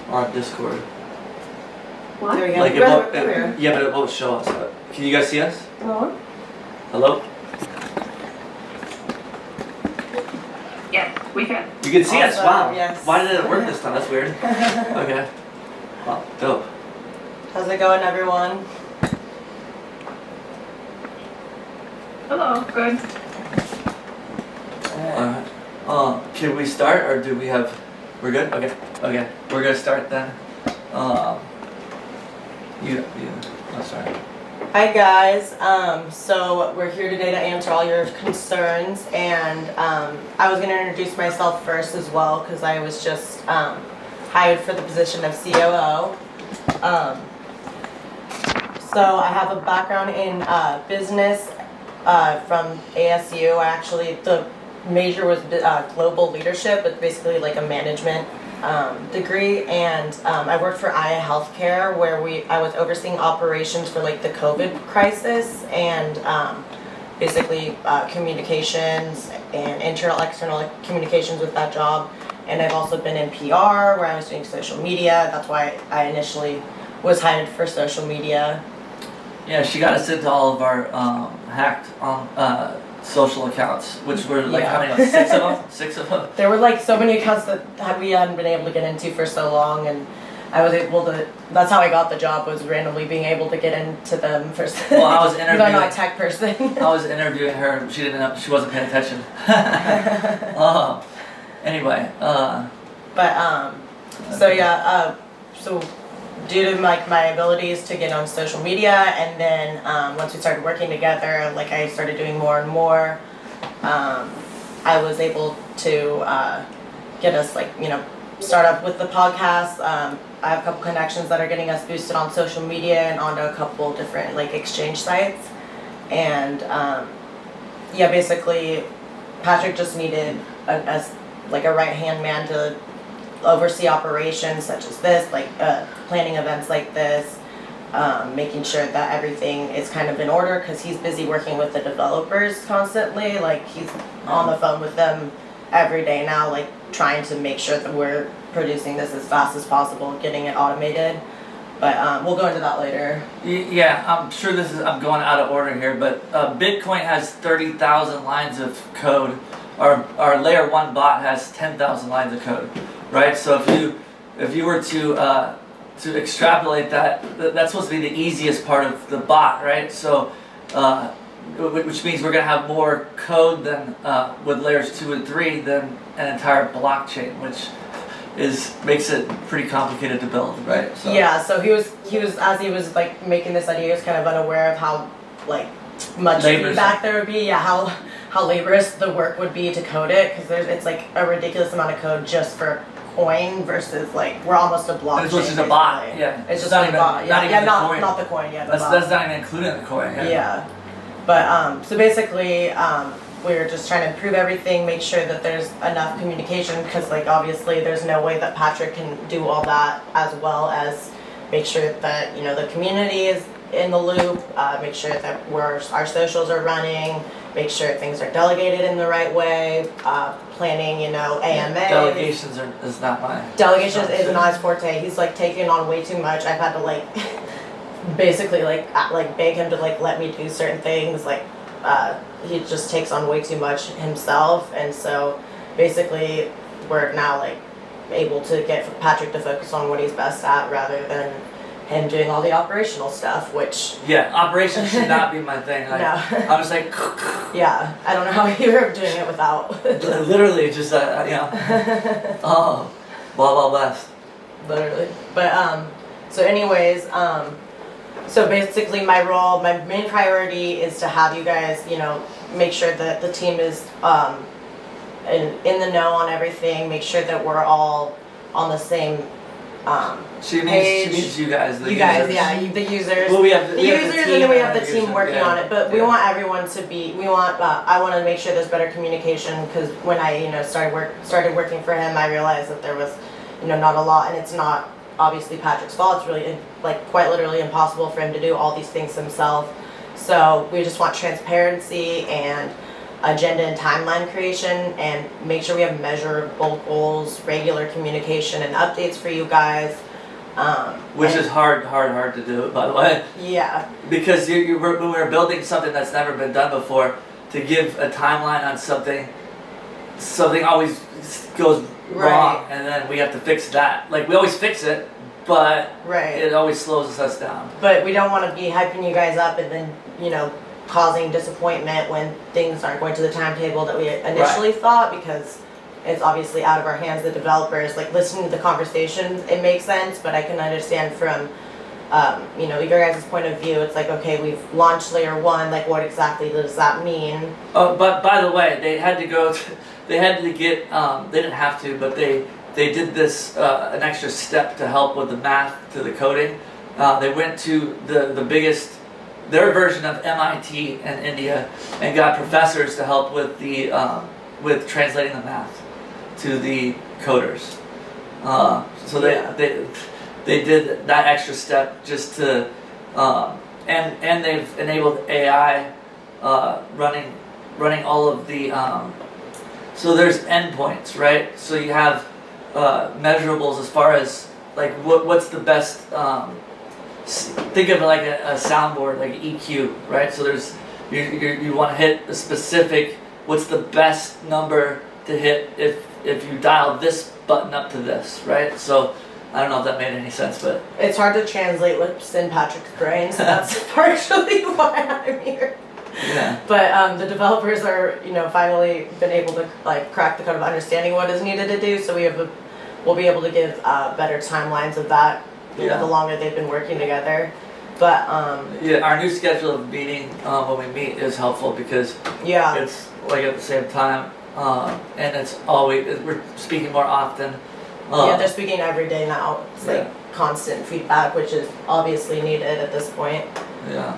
on Discord. What? There we go. Like yeah, but it won't show us. But can you guys see us? Hello? Hello? Yes, we can. You can see us. Awesome, Wow. yes. Why did it work this time? That's weird. Okay. Wow. Dope. How's it going, everyone? Hello, good. Alright. Can we start or do we have? We're good. Okay. Okay. We're gonna start then. Oh, sorry. Hi guys, so we're here today to answer all your concerns, and I was going to introduce myself first as well because I was just hired for the position of COO. So I have a background in business from ASU. The major was global leadership. It's basically like a management degree, and I worked for Aya Healthcare where I was overseeing operations for like the COVID crisis and basically communications and internal external communications with that job. And I've also been in PR where I was doing social media. That's why I initially was hired for social media. Yeah, she got us into all of our hacked social accounts, which were like how many? Like, 6 of them? 6 of them. There were like so many accounts that we hadn't been able to get into for so long, and I was able to. That's how I got the job, was randomly being able to get into them first. Well, I was interviewing. I'm not a tech person. I was interviewing her. She didn't know. She wasn't paying attention. Anyway. So due to my abilities to get on social media, and then once we started working together, like I started doing more and more, I was able to get us start up with the podcast. I have a couple connections that are getting us boosted on social media and onto a couple different exchange sites, and basically Patrick just needed a right-hand man to oversee operations such as this, planning events like this, making sure that everything is kind of in order because he's busy working with the developers constantly. He's on the phone with them every day now, trying to make sure that we're producing this as fast as possible, getting it automated. But we'll go into that later. Yeah, I'm sure I'm going out of order here, but Bitcoin has 30,000 lines of code. Our layer 1 bot has 10,000 lines of code. Right, so if you were to extrapolate that's supposed to be the easiest part of the bot, right? So, which means we're gonna have more code than with layers 2 and 3 than an entire blockchain, which makes it pretty complicated to build, right? So. Yeah, so he was as he was making this idea, he was kind of unaware of how much feedback there would be. Yeah, how laborious the work would be to code it, because it's a ridiculous amount of code just for coin versus we're almost a blockchain. It's just a bot. Yeah, it's just a bot. Yeah, not the coin. Yeah, that's not even including the coin. Yeah, but so basically we're just trying to improve everything, make sure that there's enough communication, because obviously there's no way that Patrick can do all that, as well as make sure that the community is in the loop, make sure that our socials are running, make sure things are delegated in the right way, planning, AMA. Delegations is not mine. Delegations is not his forte. He's taking on way too much. I've had to basically beg him to let me do certain things. He just takes on way too much himself, and so basically we're now able to get Patrick to focus on what he's best at rather than him doing all the operational stuff, which... Yeah, operations should not be my thing. No. I was Yeah, I don't know how you're doing it without... Literally, just, oh, blah, blast. Literally. But, so anyways, so basically my main priority is to have you guys, make sure that the team is in the know on everything, make sure that we're all on the same... She means you guys. The users. Well, we have the users, team, and then we have the team working yeah. on it. But we want everyone to be. I want to make sure there's better communication, because when I started working for him, I realized that there was not a lot, and it's not obviously Patrick's fault. It's really quite literally impossible for him to do all these things himself. So we just want transparency and agenda and timeline creation, and make sure we have measurable goals, regular communication and updates for you guys. Which is hard to do, by the way. Yeah. Because when we're building something that's never been done before, to give a timeline on something always goes wrong, and then we have to fix that. Like, we always fix it, but it always slows us down. But we don't want to be hyping you guys up and then, causing disappointment when things aren't going to the timetable that we initially thought, because it's obviously out of our hands, the developers. Like, listening to the conversations, it makes sense, but I can understand from, your guys' point of view, it's like, okay, we've launched layer 1, like, what exactly does that mean? Oh, but by the way, they had to get, they didn't have to, but they did this, an extra step to help with the math to the coding. They went to their version of MIT in India and got professors to help with with translating the math to the coders. So they did that extra step just to, and they've enabled AI running all of the, so there's endpoints, right? So you have measurables as far as like what's the best, think of it like a soundboard, like EQ, right? So there's, you want to hit a specific, what's the best number to hit if you dial this button up to this, right? So I don't know if that made any sense, but it's hard to translate what's in Patrick's brain, so that's partially why I'm here. Yeah. But the developers are, finally been able to like crack the code of understanding what is needed to do. So we'll be able to give better timelines of that. The longer they've been working together. But our new schedule of meeting when we meet is helpful because it's like at the same time, and it's always we're speaking more often. They're speaking every day now. It's like constant feedback, which is obviously needed at this point. Yeah.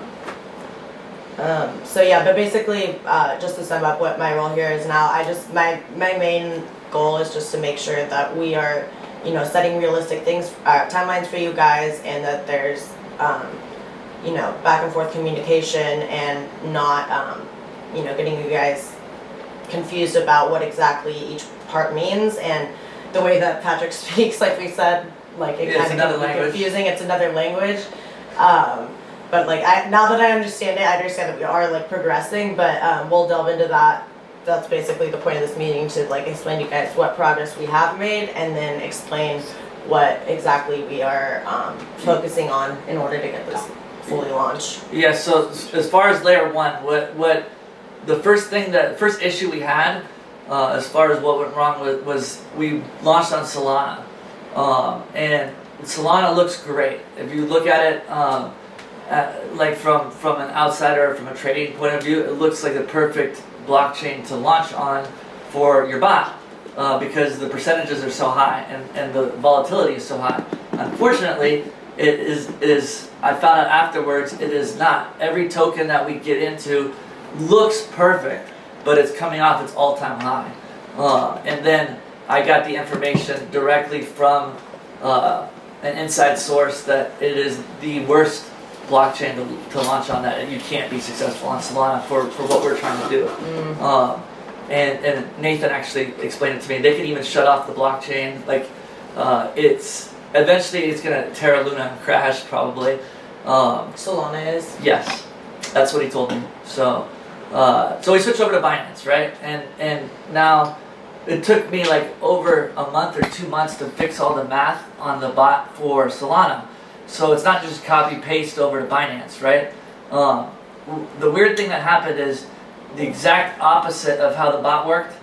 But basically, just to sum up what my role here is now, my main goal is just to make sure that we are, setting realistic timelines for you guys, and that there's, back and forth communication, and not, getting you guys confused about what exactly each part means. And the way that Patrick speaks, like we said, like it kind of can be confusing. It's another language. But like now that I understand it, I understand that we are like progressing, but we'll delve into that. That's basically the point of this meeting, to like explain to you guys what progress we have made, and then explain what exactly we are focusing on in order to get this fully launched. Yeah, so as far as layer 1, what the first issue we had as far as what went wrong was we launched on Solana. And Solana looks great. If you look at it like from an outsider, from a trading point of view, it looks like the perfect blockchain to launch on for your bot, because the percentages are so high and the volatility is so high. Unfortunately, it is I found out afterwards, it is not. Every token that we get into looks perfect, but it's coming off its all-time high. And then I got the information directly from an inside source that it is the worst blockchain to launch on, that you can't be successful on Solana for what we're trying to do. And Nathan actually explained it to me. They can even shut off the blockchain. Like eventually it's gonna Terra Luna crash probably. Solana is? Yes, that's what he told me. So we switched over to Binance, right? And now it took me like over a month or 2 months to fix all the math on the bot for Solana. So it's not just copy paste over to Binance, right? The weird thing that happened is the exact opposite of how the bot worked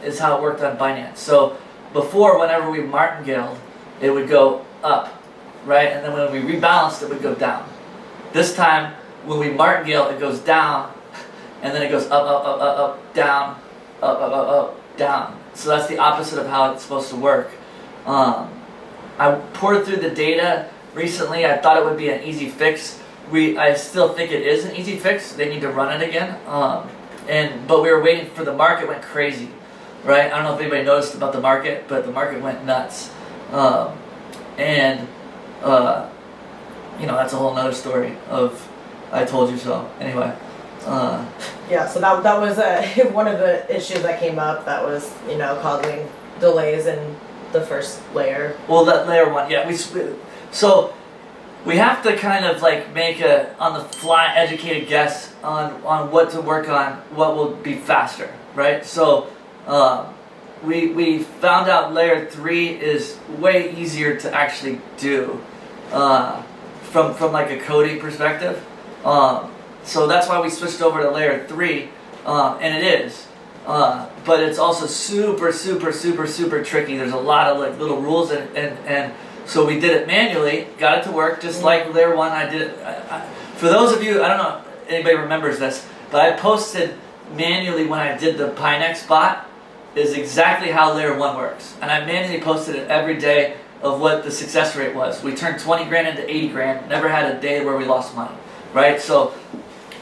is how it worked on Binance. So before, whenever we martingale, it would go up, right? And then when we rebalanced, it would go down. This time, when we martingale, it goes down, and then it goes up, down, up, down. So that's the opposite of how it's supposed to work. I poured through the data recently. I thought it would be an easy fix. I still think it is an easy fix. They need to run it again. But we were waiting for the market went crazy, right? I don't know if anybody noticed about the market, but the market went nuts. That's a whole nother story of I told you so. Anyway, Yeah, so that was one of the issues that came up that was, causing delays in the first layer. Well, that layer 1, yeah. So we have to kind of like make a on the fly educated guess on what to work on, what will be faster, right? So we found out layer 3 is way easier to actually do from like a coding perspective. So that's why we switched over to layer 3, and it is. But it's also super tricky. There's a lot of like little rules, and so we did it manually, got it to work, just like layer 1 I did it. For those of you, I don't know if anybody remembers this, but I posted manually when I did the Pinex bot, is exactly how layer 1 works. And I manually posted it every day of what the success rate was. We turned 20 grand into 80 grand, never had a day where we lost money, right? So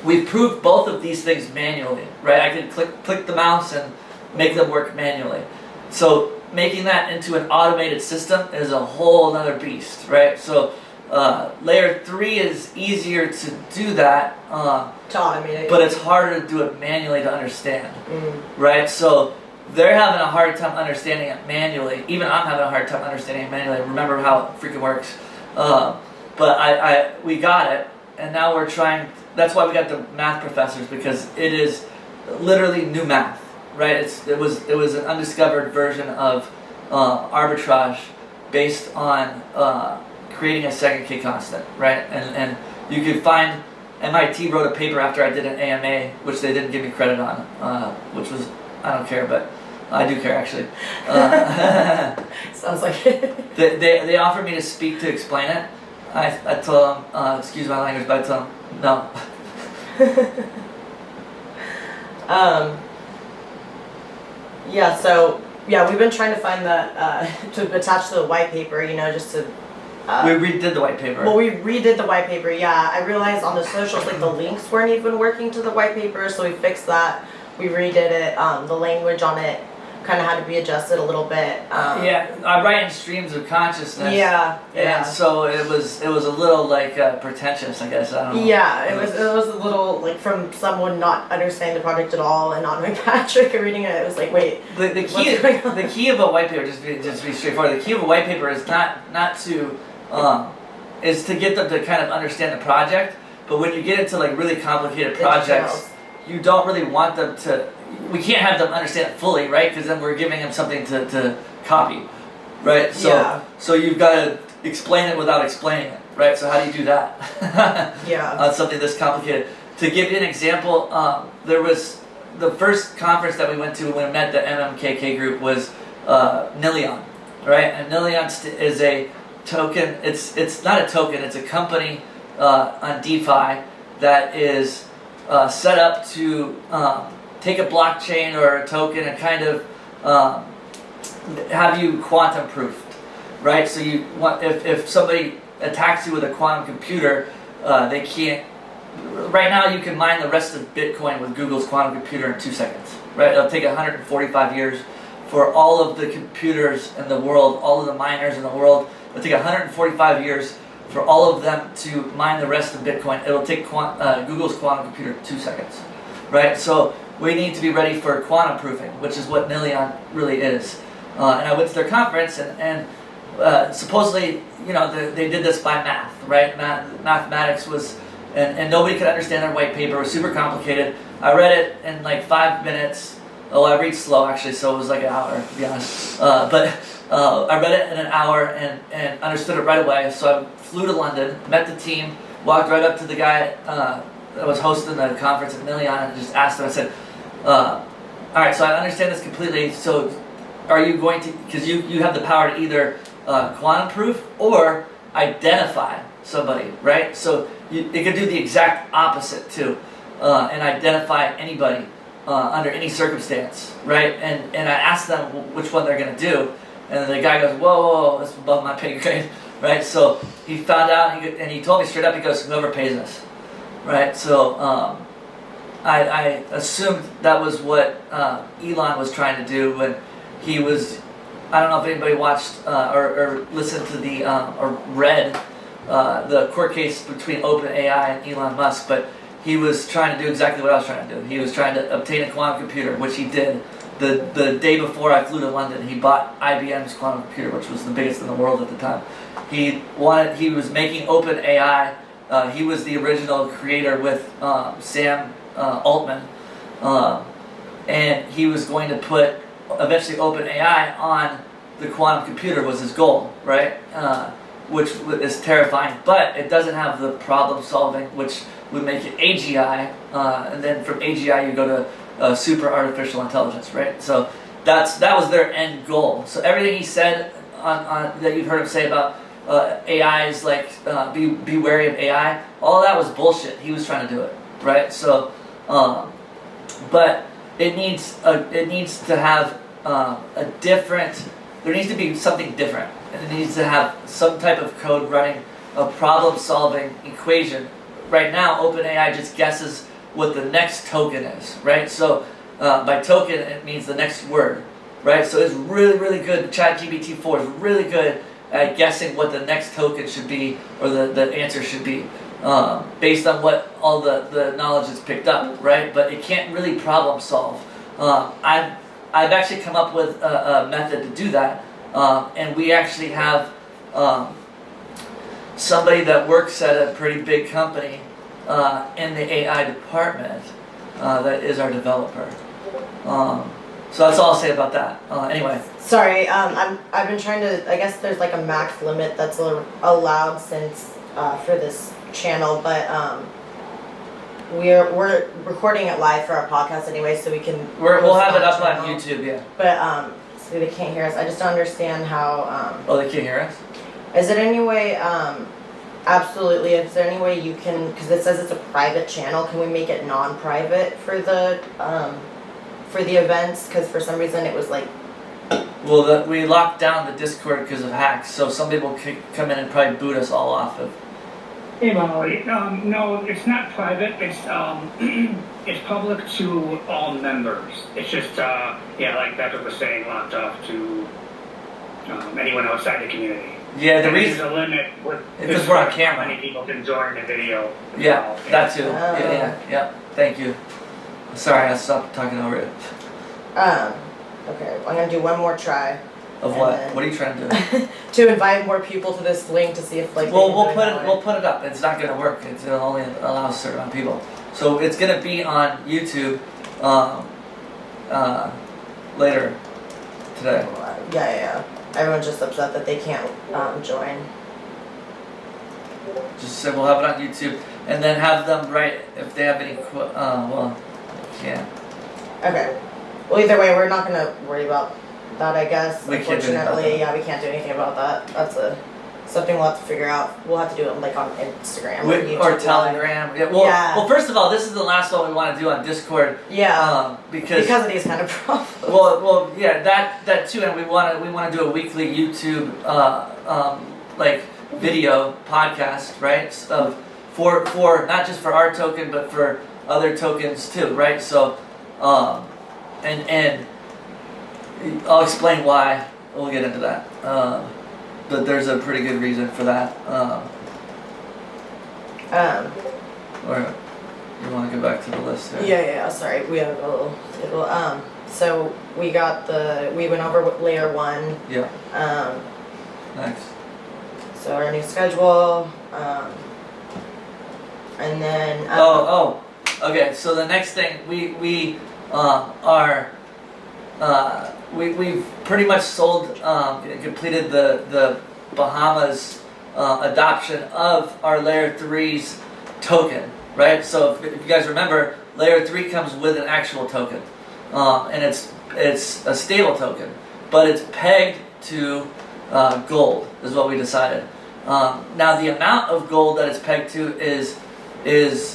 we've proved both of these things manually, right? I can click the mouse and make them work manually. So making that into an automated system is a whole other beast, right? So layer 3 is easier to do that, To automate it. but it's harder to do it manually to understand, right? So they're having a hard time understanding it manually. Even I'm having a hard time understanding it manually. Remember how it freaking works. But we got it, and now we're trying. That's why we got the math professors, because it is literally new math, right? It was an undiscovered version of arbitrage based on creating a second K constant, right? And you could find MIT wrote a paper after I did an AMA, which they didn't give me credit on, which was, I don't care, but I do care actually. Sounds like it. They offered me to speak to explain it. I told them, excuse my language, but I told them no. Yeah, so we've been trying to find the to attach to the white paper, just to. We redid the white paper. Well, we redid the white paper. Yeah, I realized on the socials like the links weren't even working to the white paper, so we fixed that. We redid it. The language on it kind of had to be adjusted a little bit. Yeah, I write in streams of consciousness. Yeah. And so it was a little like pretentious, I guess. I don't know. Yeah, it was a little like from someone not understanding the project at all and not knowing Patrick and reading it. It was like, wait, the key of a white paper, just to be straightforward. The key of a white paper is not to is to get them to kind of understand the project. But when you get into like really complicated projects, you don't really want them to. We can't have them understand it fully, right? Because then we're giving them something to copy, right? So you've got to explain it without explaining it, right? So how do you do that? On something this complicated. To give you an example, there was the first conference that we went to when we met the MMKK group was Nilion, right? And Nilion is a token. It's not a token. It's a company on DeFi that is set up to take a blockchain or a token and kind of have you quantum proofed, right? So you want if somebody attacks you with a quantum computer, they can't. Right now, you can mine the rest of Bitcoin with Google's quantum computer in 2 seconds, right? It'll take 145 years for all of the computers in the world, all of the miners in the world. It'll take 145 years for all of them to mine the rest of Bitcoin. It'll take Google's quantum computer 2 seconds, right? So we need to be ready for quantum proofing, which is what Nilion really is. And I went to their conference, and supposedly, they did this by math, right? Mathematics was, and nobody could understand their white paper. It was super complicated. I read it in like 5 minutes. Oh, I read slow actually, so it was like an hour, to be honest. But I read it in an hour and understood it right away. So I flew to London, met the team, walked right up to the guy that was hosting the conference at Nilion and just asked him, I said, all right, so I understand this completely. So are you going to, because you have the power to either quantum proof or identify somebody, right? So it could do the exact opposite too, and identify anybody under any circumstance, right? And I asked them which one they're going to do, and the guy goes, whoa, that's above my pay grade, right? So he found out, and he told me straight up, he goes, whoever pays us, right? So I assumed that was what Elon was trying to do when he was, I don't know if anybody watched or listened to or read the court case between OpenAI and Elon Musk, but he was trying to do exactly what I was trying to do. He was trying to obtain a quantum computer, which he did. The day before I flew to London, he bought IBM's quantum computer, which was the biggest in the world at the time. He was making open AI. He was the original creator with Sam Altman, and he was going to put eventually open AI on the quantum computer was his goal, right? Which is terrifying, but it doesn't have the problem solving, which would make it AGI, and then from AGI you go to super artificial intelligence, right? So that was their end goal. So everything he said on that you've heard him say about AI is like be wary of AI. All that was bullshit. He was trying to do it, right? So, but it needs to have a different. There needs to be something different, and it needs to have some type of code running a problem-solving equation. Right now, OpenAI just guesses what the next token is, right? So by token, it means the next word, right? So it's really, really good. ChatGPT 4 is really good at guessing what the next token should be, or the answer should be, based on what all the knowledge it's picked up, right? But it can't really problem solve. I've actually come up with a method to do that, and we actually have somebody that works at a pretty big company in the AI department that is our developer. So that's all I'll say about that. Anyway. Sorry, I've been trying to. I guess there's like a max limit that's allowed since for this channel, but we're recording it live for our podcast anyway, so we can. We'll have it up on YouTube, yeah. But so they can't hear us. I just don't understand how. Oh, they can't hear us? Is there any way? Absolutely. Is there any way you can? Because it says it's a private channel. Can we make it non-private for the events? Because for some reason it was like. Well, we locked down the Discord because of hacks, so some people could come in and probably boot us all off of. Hey Molly, no, it's not private. It's it's public to all members. It's just like Becca was saying, locked off to anyone outside the community. Yeah, the and reason there's a limit with because we're on camera. How many people can join the video? Yeah, that too. Yeah. Thank you. Sorry, I stopped talking over it. Okay, I'm gonna do one more try. Of what? What are you trying to do? To invite more people to this link to see if like. Well, we'll put it up. It's not gonna work. It'll only allow a certain amount of people. So it's gonna be on YouTube later today. Yeah. Everyone's just upset that they can't join. Just say we'll have it on YouTube, and then have them write if they have any. Yeah. Okay. Well, either way, we're not gonna worry about that, I guess. We can't do anything about Unfortunately, yeah, we can't do anything about that. That's something we'll have to figure out. We'll have to do it like on Instagram or Telegram. Yeah. Well, first of all, this is the last one we want to do on Discord. Yeah. Because of these kind of problems. Well, yeah, that too, and we want to do a weekly YouTube like video podcast, right? For not just for our token, but for other tokens too, right? So, and I'll explain why. We'll get into that. But there's a pretty good reason for that. Or you want to go back to the list here? Yeah. Sorry, we have a little schedule. So we went over with layer 1. Yeah. Next. So our new schedule. And then. Okay. So the next thing we've pretty much sold, completed the Bahamas adoption of our layer 3's token, right? So if you guys remember, layer 3 comes with an actual token, and it's a stable token, but it's pegged to gold, is what we decided. Now the amount of gold that it's pegged to is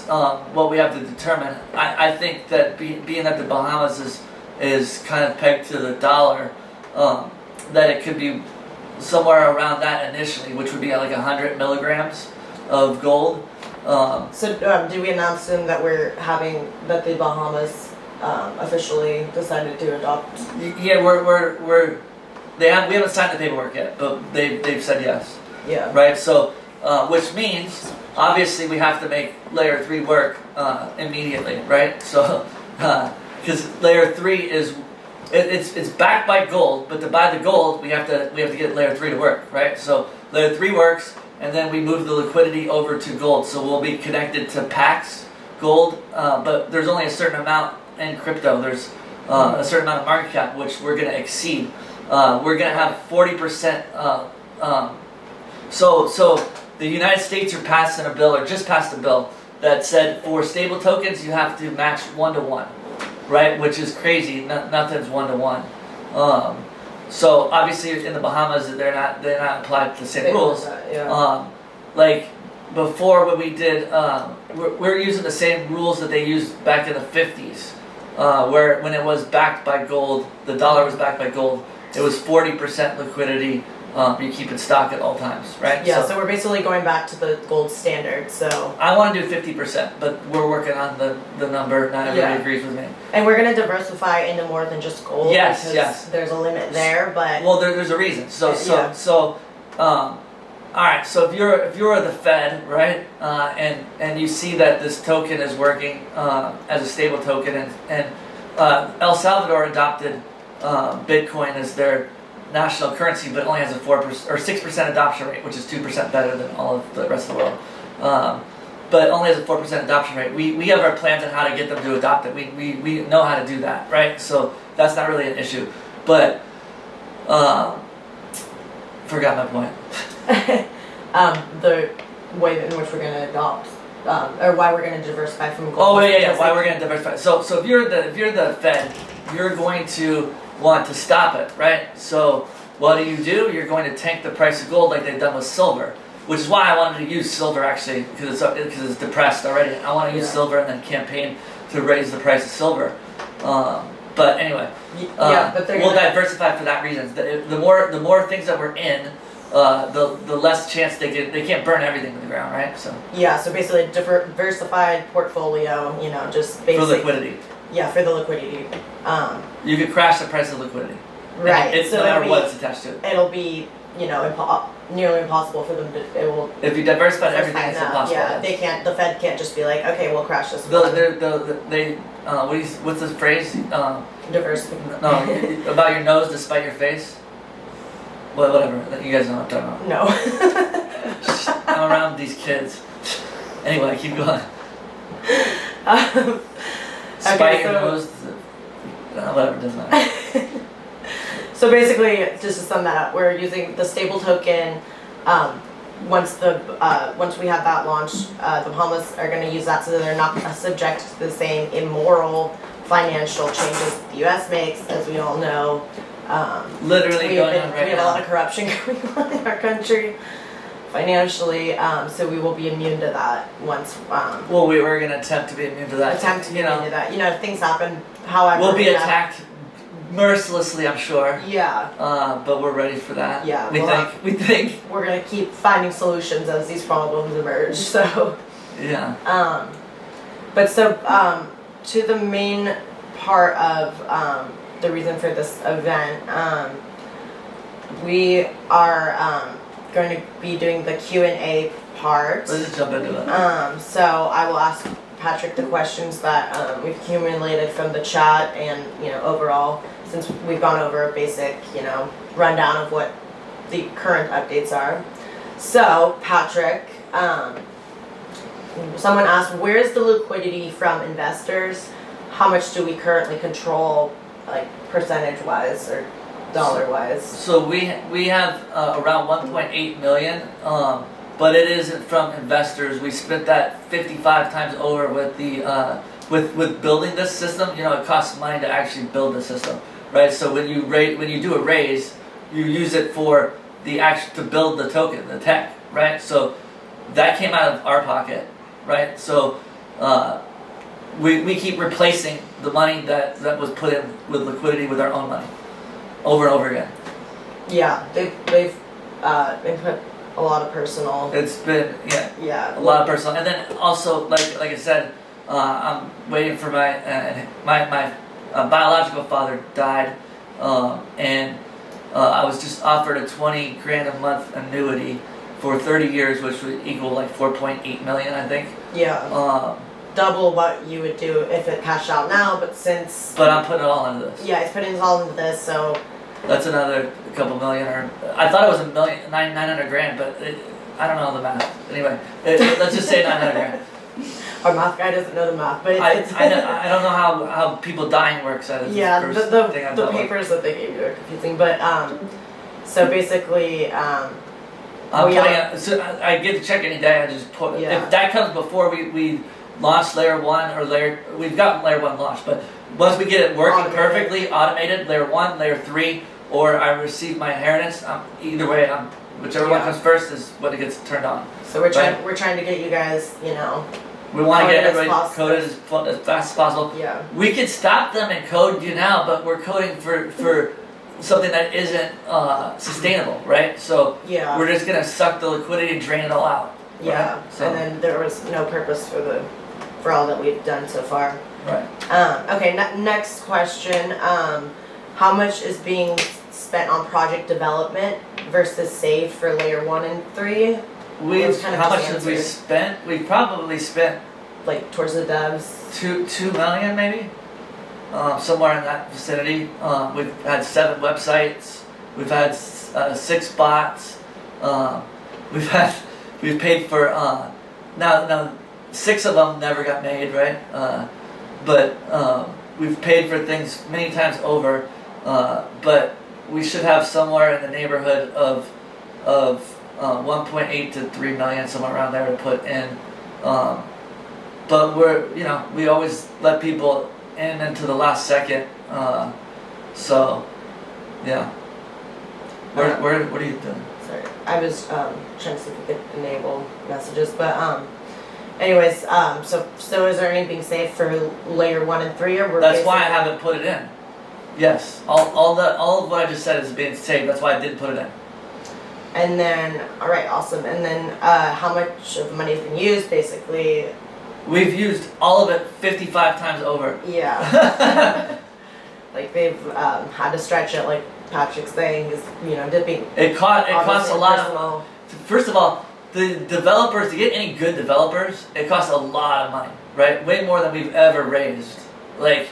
what we have to determine. I think that being that the Bahamas is kind of pegged to the dollar, that it could be somewhere around that initially, which would be at like 100 milligrams of gold. So did we announce to them that that the Bahamas officially decided to adopt? Yeah, we haven't signed the paperwork yet, but they've said yes. Yeah. Right. So which means obviously we have to make layer 3 work immediately, right? So because layer 3 is it's backed by gold, but to buy the gold we have to get layer 3 to work, right? So layer 3 works, and then we move the liquidity over to gold. So we'll be connected to Pax gold, but there's only a certain amount in crypto. There's a certain amount of market cap which we're going to exceed. We're going to have 40%. So the United States are passing a bill, or just passed a bill, that said for stable tokens you have to match 1-to-1, right? Which is crazy. Nothing's 1-to-1. So obviously in the Bahamas they're not applied to the same rules. Like before when we did, we're using the same rules that they used back in the 50s, where when it was backed by gold, the dollar was backed by gold. It was 40% liquidity. You keep in stock at all times, right? Yeah, so we're basically going back to the gold standard. So I want to do 50%, but we're working on the number. Not everybody agrees with me. And we're going to diversify into more than just gold. Yes, because yes. There's a limit there, but Well, there's a reason. All right. So if you're the Fed, right, and you see that this token is working as a stable token, and El Salvador adopted Bitcoin as their national currency, but only has a 4% or 6% adoption rate, which is 2% better than all of the rest of the world. But only has a 4% adoption rate. We have our plans on how to get them to adopt it. We know how to do that, right? So that's not really an issue. But forgot my point. the way in which we're going to adopt, or why we're going to diversify from gold. Oh yeah. Why we're going to diversify? So if you're the Fed, you're going to want to stop it, right? So what do? You're going to tank the price of gold like they've done with silver, which is why I wanted to use silver actually, because it's depressed already. I want to use silver and then campaign to raise the price of silver. But anyway, but we'll diversify for that reason. The more things that we're in, the less chance they can't burn everything to the ground, right? So so basically diversified portfolio, just basic. for liquidity. Yeah, for the liquidity. You could crash the price of liquidity. Right. It's so no matter what it's attached to. It'll be, nearly impossible for them to. If you diversify everything, it's impossible. Yeah, they can't. The Fed can't just be like, okay, we'll crash this. What's the phrase? Diversity. No, about your nose despite your face. Well, whatever. You guys know what I'm talking No. about. I'm around these kids. Anyway, keep going. Spite your nose. Whatever, doesn't matter. So basically, just to sum that up, we're using the stable token. Once we have that launched, the Bahamas are going to use that so that they're not subject to the same immoral financial changes the U.S. makes, as we all know. Literally we going on right have now. a lot of corruption going on in our country financially, so we will be immune to that once. Well, we're going to attempt to be immune to that. Attempt to be immune to that. If things happen, however. We'll be attacked mercilessly, I'm sure. Yeah. But we're ready for that. Yeah. We think. We're gonna keep finding solutions as these problems emerge. So. Yeah. But so to the main part of the reason for this event, we are going to be doing the Q&A part. Let's just jump into it. So I will ask Patrick the questions that we've accumulated from the chat and overall, since we've gone over a basic rundown of what the current updates are. So Patrick, someone asked, where is the liquidity from investors? How much do we currently control, like percentage wise or dollar wise? So we have around 1.8 million. But it isn't from investors. We spent that 55 times over with the with building this system. It costs money to actually build the system, right? So when you do a raise, you use it for to build the token, the tech, right? So that came out of our pocket, right? So we keep replacing the money that was put in with liquidity with our own money, over and over again. Yeah, they've put a lot of personal. It's been a lot of personal, and then also like I said, I'm waiting for my biological father died, and I was just offered a $20,000 a month annuity for 30 years, which would equal like 4.8 million, I think. Yeah. Double what you would do if it cashed out now, but since. But I'm putting it all into this. Yeah, he's putting it all into this, so. That's another couple million, or I thought it was $900 grand, but I don't know the math. Anyway, let's just say 900 grand. Our math guy doesn't know the math, but I don't know how people dying works. Yeah, the papers that they gave you are confusing, but so basically, so I get the check any day. I just put if that comes before we launch layer 1 or we've got layer 1 launched, but once we get it working perfectly, automated, layer 1, layer 3, or I receive my inheritance, either way, whichever one comes first is what it gets turned on. So we're trying to get you guys, we want to get everybody coded as fast as possible. Yeah. We could stop them and code you now, but we're coding for something that isn't sustainable, right? So we're just gonna suck the liquidity and drain it all out. Yeah. Right? So. And then there was no purpose for all that we've done so far. Right. Okay. Next question. How much is being spent on project development versus saved for layer 1 and 3? How much have we spent? We've probably spent like towards the devs. 2 million maybe, somewhere in that vicinity. We've had 7 websites. We've had 6 bots. We've paid for now 6 of them never got made, right? But we've paid for things many times over. But we should have somewhere in the neighborhood of 1.8 to 3 million, somewhere around there to put in. But we always let people in into the last second. So, yeah. What are you doing? Sorry, I was trying to see if we could enable messages, but anyways, so is there anything being saved for layer 1 and 3, or That's why I haven't put it in. Yes, all of what I just said is being saved. That's why I didn't put it in. And then, all right, awesome. And then, how much of the money has been used? Basically, we've used all of it 55 times over. Yeah. Like they've had to stretch it, like Patrick's saying, is dipping. It costs a lot. First of all, the developers, to get any good developers, it costs a lot of money, right? Way more than we've ever raised. Like,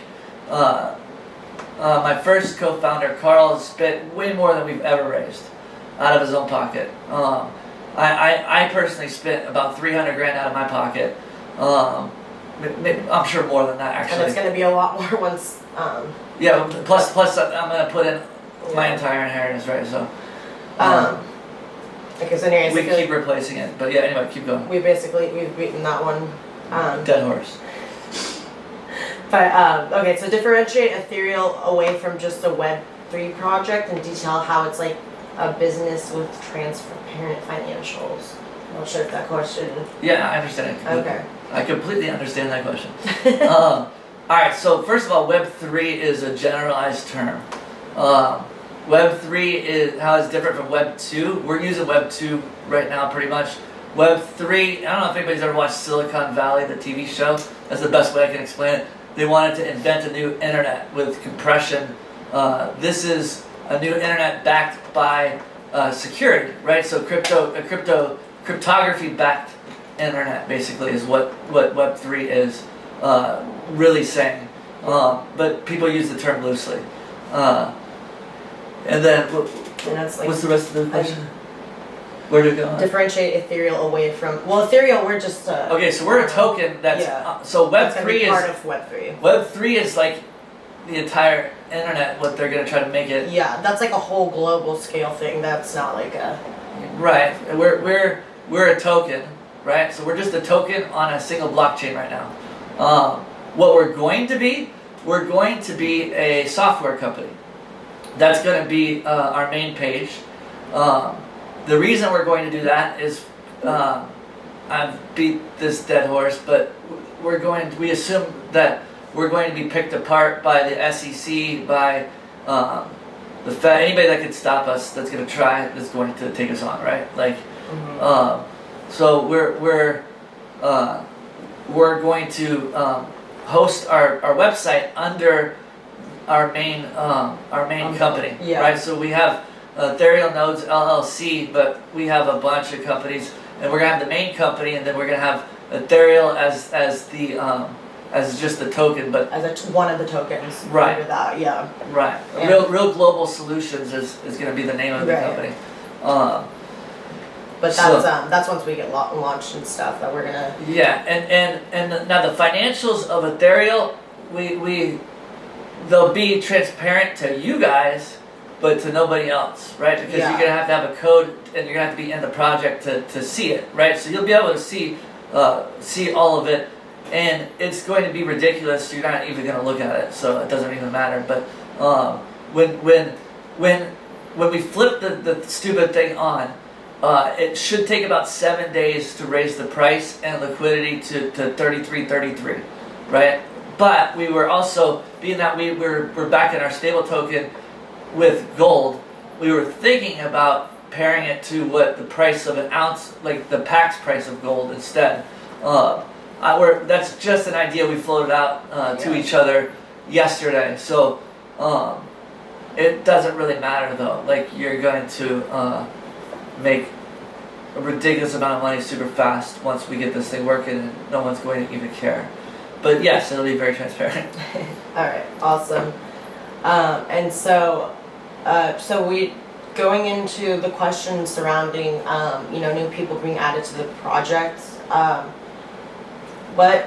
my first co-founder, Carl, spent way more than we've ever raised out of his own pocket. I personally spent about 300 grand out of my pocket. I'm sure more than that, actually. And it's going to be a lot more once. Yeah, plus I'm going to put in my entire inheritance, right? So. Okay, so anyways, we keep replacing it, but yeah. Anyway, keep going. We've beaten that one. Dead horse. But okay, so differentiate EtheREAL away from just a Web3 project and detail how it's like a business with transparent financials. I'm not sure if that question. Yeah, I understand it. Okay. I completely understand that question. All right, so first of all, Web3 is a generalized term. Web3 is how it's different from Web 2. We're using Web 2 right now, pretty much. Web 3, I don't know if anybody's ever watched Silicon Valley, the TV show. That's the best way I can explain it. They wanted to invent a new internet with compression. This is a new internet backed by security, right? So cryptography-backed internet basically is what Web 3 is really saying. But people use the term loosely. And then, what's the rest of the question? Where do we go? Differentiate EtheREAL away from. Well, EtheREAL, we're just. Okay, so we're a token that's. So Web 3 is part of Web 3. Web 3 is like the entire internet. What they're gonna try to make it. Yeah, that's like a whole global scale thing. That's not like a. Right. We're a token, right? So we're just a token on a single blockchain right now. What we're going to be a software company. That's going to be our main page. The reason we're going to do that is, I've beat this dead horse, but we assume that we're going to be picked apart by the SEC, by the Fed, anybody that could stop us, that's going to try, that's going to take us on, right? Like, so we're going to host our website under our main company, right? So we have EtheREAL Nodes LLC, but we have a bunch of companies, and we're gonna have the main company, and then we're gonna have EtheREAL as just the token, but As one of the tokens. Right. Under that, yeah. right, Yeah. Real Global Solutions is gonna be the name of the Right. company. But So- that's once we get launched and stuff that we're gonna. Yeah, and now the financials of EtheREAL, they'll be transparent to you guys, but to nobody else, right? Because Yeah. you're gonna have to have a code, and you're gonna have to be in the project to see it, right? So you'll be able to see all of it, and it's going to be ridiculous. You're not even gonna look at it, so it doesn't even matter. But when we flip the stupid thing on, it should take about 7 days to raise the price and liquidity to 33.33, right? But we were also, being that we're backing our stable token with gold, we were thinking about pairing it to what the price of an ounce, like the PAX price of gold instead. That's just an idea we floated out to Yeah. each other yesterday. So it doesn't really matter though. Like you're going to make a ridiculous amount of money super fast once we get this thing working, and no one's going to even care. But yes, it'll be very transparent. All right, awesome. And so we going into the questions surrounding new people being added to the project. What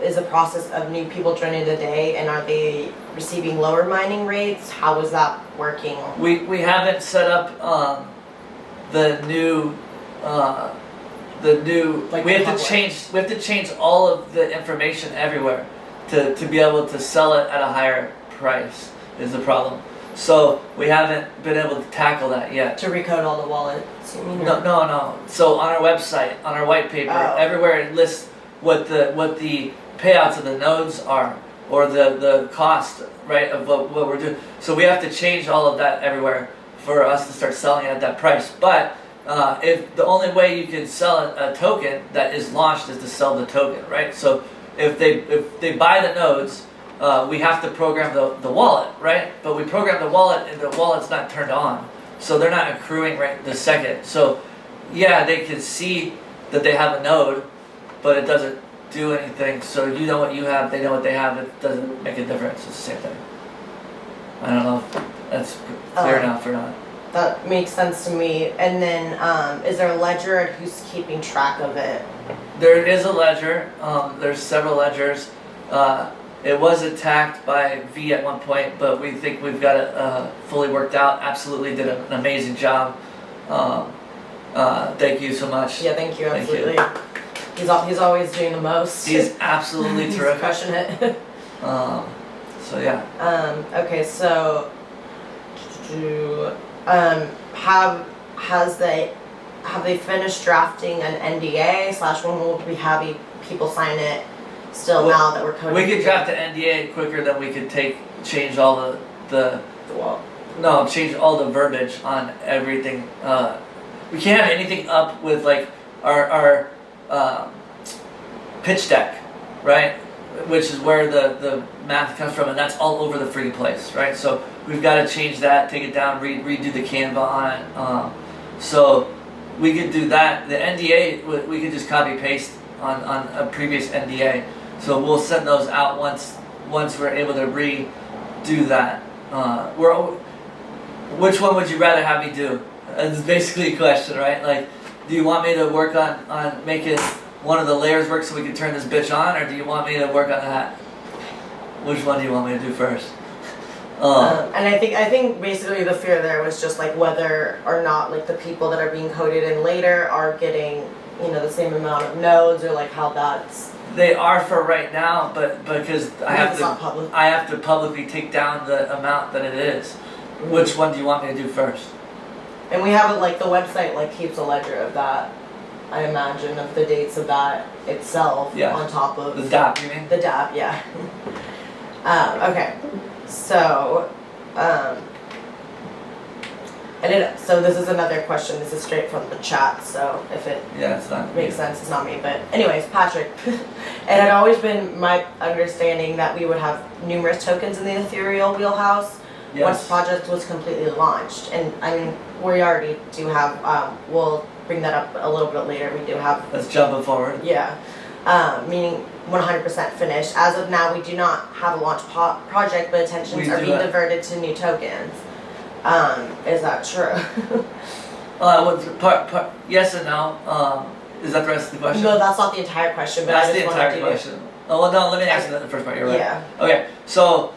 is the process of new people joining the day, and are they receiving lower mining rates? How is that working? We haven't set up the new Like we the have to change all of the information everywhere to be able to sell it at a higher price is the problem. So we haven't been able to tackle that yet. To recode all the wallets? You mean, or- No. So on our website, on our white paper, Oh. everywhere it lists what the payouts of the nodes are, or the cost, right, of what we're doing. So we have to change all of that everywhere for us to start selling it at that price. But if the only way you can sell a token that is launched is to sell the token, right? So if they buy the nodes, we have to program the wallet, right? But we program the wallet, and the wallet's not turned on, so they're not accruing right this second. So yeah, they can see that they have a node, but it doesn't do anything. So you know what you have, they know what they have. It doesn't make a difference. It's the same thing. I don't know if that's clear enough or not. That makes sense to me. And then, is there a ledger, and who's keeping track of it? There is a ledger. There's several ledgers. It was attacked by V at one point, but we think we've got it fully worked out. Absolutely did an amazing job. Thank you so much. Yeah, thank you, Thank you. absolutely. He's always doing the most. He's absolutely He's terrific. crushing it. So yeah. Okay, so have they finished drafting an NDA / when will we have people sign it still Well, now that we're coding? We could draft the NDA quicker than we could change all the wall. no, change all the verbiage on everything. We can't have anything up with like our pitch deck, right? Which is where the math comes from, and that's all over the freaking place, right? So we've got to change that, take it down, redo the Canva on it. So we could do that. The NDA, we could just copy paste on a previous NDA. So we'll send those out once we're able to redo that. Which one would you rather have me do? It's basically a question, right? Like, do you want me to work on making one of the layers work so we can turn this bitch on, or do you want me to work on that? Which one do you want me to do first? And I think basically the fear there was just like whether or not like the people that are being coded in later are getting the same amount of nodes, or like how that's. They are for right now, but because It's not public. I have to publicly take down the amount that it is. Which one do you want me to do first? And we have it like the website like keeps a ledger of that. I imagine of the dates of that itself Yeah. on top of The DAP, you mean? the DAP, yeah. Okay, so so this is another question. This is straight from the chat. So if it Yeah, it's not. makes sense, it's not me. But anyways, Patrick, it had always been my understanding that we would have numerous tokens in the EtheREAL wheelhouse. once Yes. the project was completely launched. And I mean, we already do have, we'll bring that up a little bit later, we do have, Let's jump it forward. yeah, meaning 100% finished. As of now, we do not have a launch project, but attentions We are do being it. diverted to new tokens. Is that true? Yes and no. Is that the rest of the question? No, that's not the entire question, but That's I the just wanted entire to. question. Oh, well, no, let me answer that in the first part. You're right. Yeah. Okay, so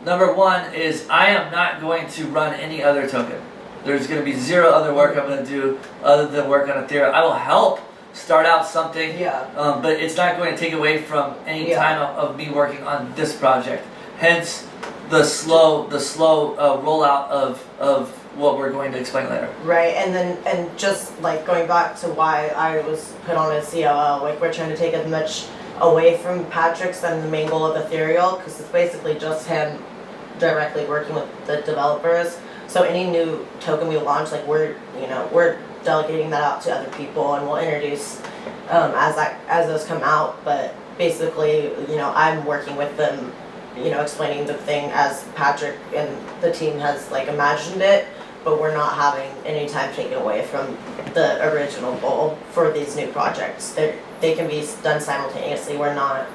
number one is I am not going to run any other token. There's going to be zero other work I'm going to do other than work on Ethereal. I will help start out something, Yeah. but it's not going to take away from any Yeah. time of me working on this project. Hence, the slow rollout of what we're going to explain later. Right, and just like going back to why I was put on as COO, like we're trying to take as much away from Patrick's than the main goal of EtheREAL, because it's basically just him directly working with the developers. So any new token we launch, like we're delegating that out to other people, and we'll introduce as those come out. But basically, I'm working with them, explaining the thing as Patrick and the team has like imagined it. But we're not having any time taken away from the original goal for these new projects. They can be done simultaneously. We're not,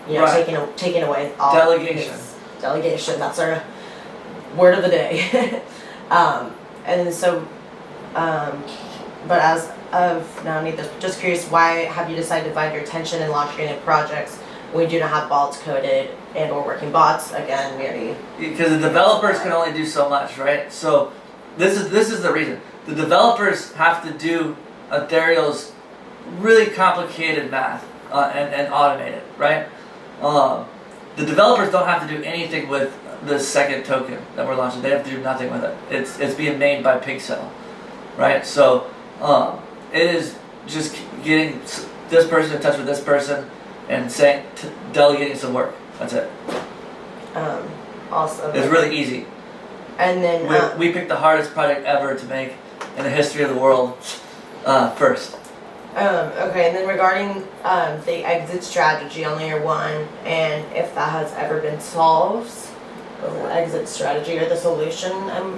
Right. taking away all Delegation. Delegation. That's our word of the day. And so, but as of now, just curious, why have you decided to divide your attention in launching new projects? We do not have bots coded and/or working bots. Again, we already. Because the developers can only do so much, right? So this is the reason. The developers have to do EtheREAL's really complicated math and automate it, right? The developers don't have to do anything with the second token that we're launching. They have to do nothing with it. It's being made by Pixel, right? So it is just getting this person in touch with this person and delegating some work. That's it. Awesome. It's really easy. And then We picked the hardest project ever to make in the history of the world first. okay, and then regarding the exit strategy on layer 1, and if that has ever been solved, the exit strategy or the solution.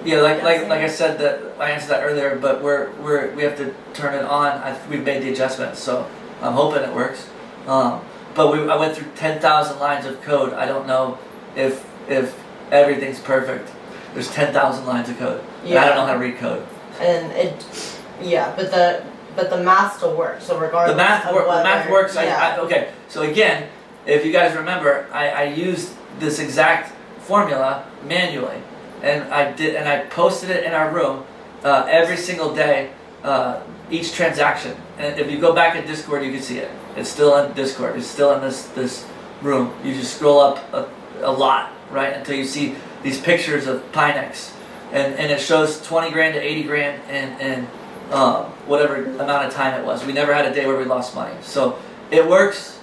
Yeah, like guessing. I said, that I answered that earlier, but we have to turn it on. We've made the adjustments, so I'm hoping it works. But I went through 10,000 lines of code. I don't know if everything's perfect. There's 10,000 lines of code. And I don't know how to read code. And but the math still works. So regardless The math works. Yeah. Okay, so again, if you guys remember, I used this exact formula manually, and I posted it in our room every single day, each transaction. And if you go back in Discord, you can see it. It's still in Discord. It's still in this room. You just scroll up a lot, right, until you see these pictures of Pinex, and it shows 20 grand to 80 grand and whatever amount of time it was. We never had a day where we lost money. So it works.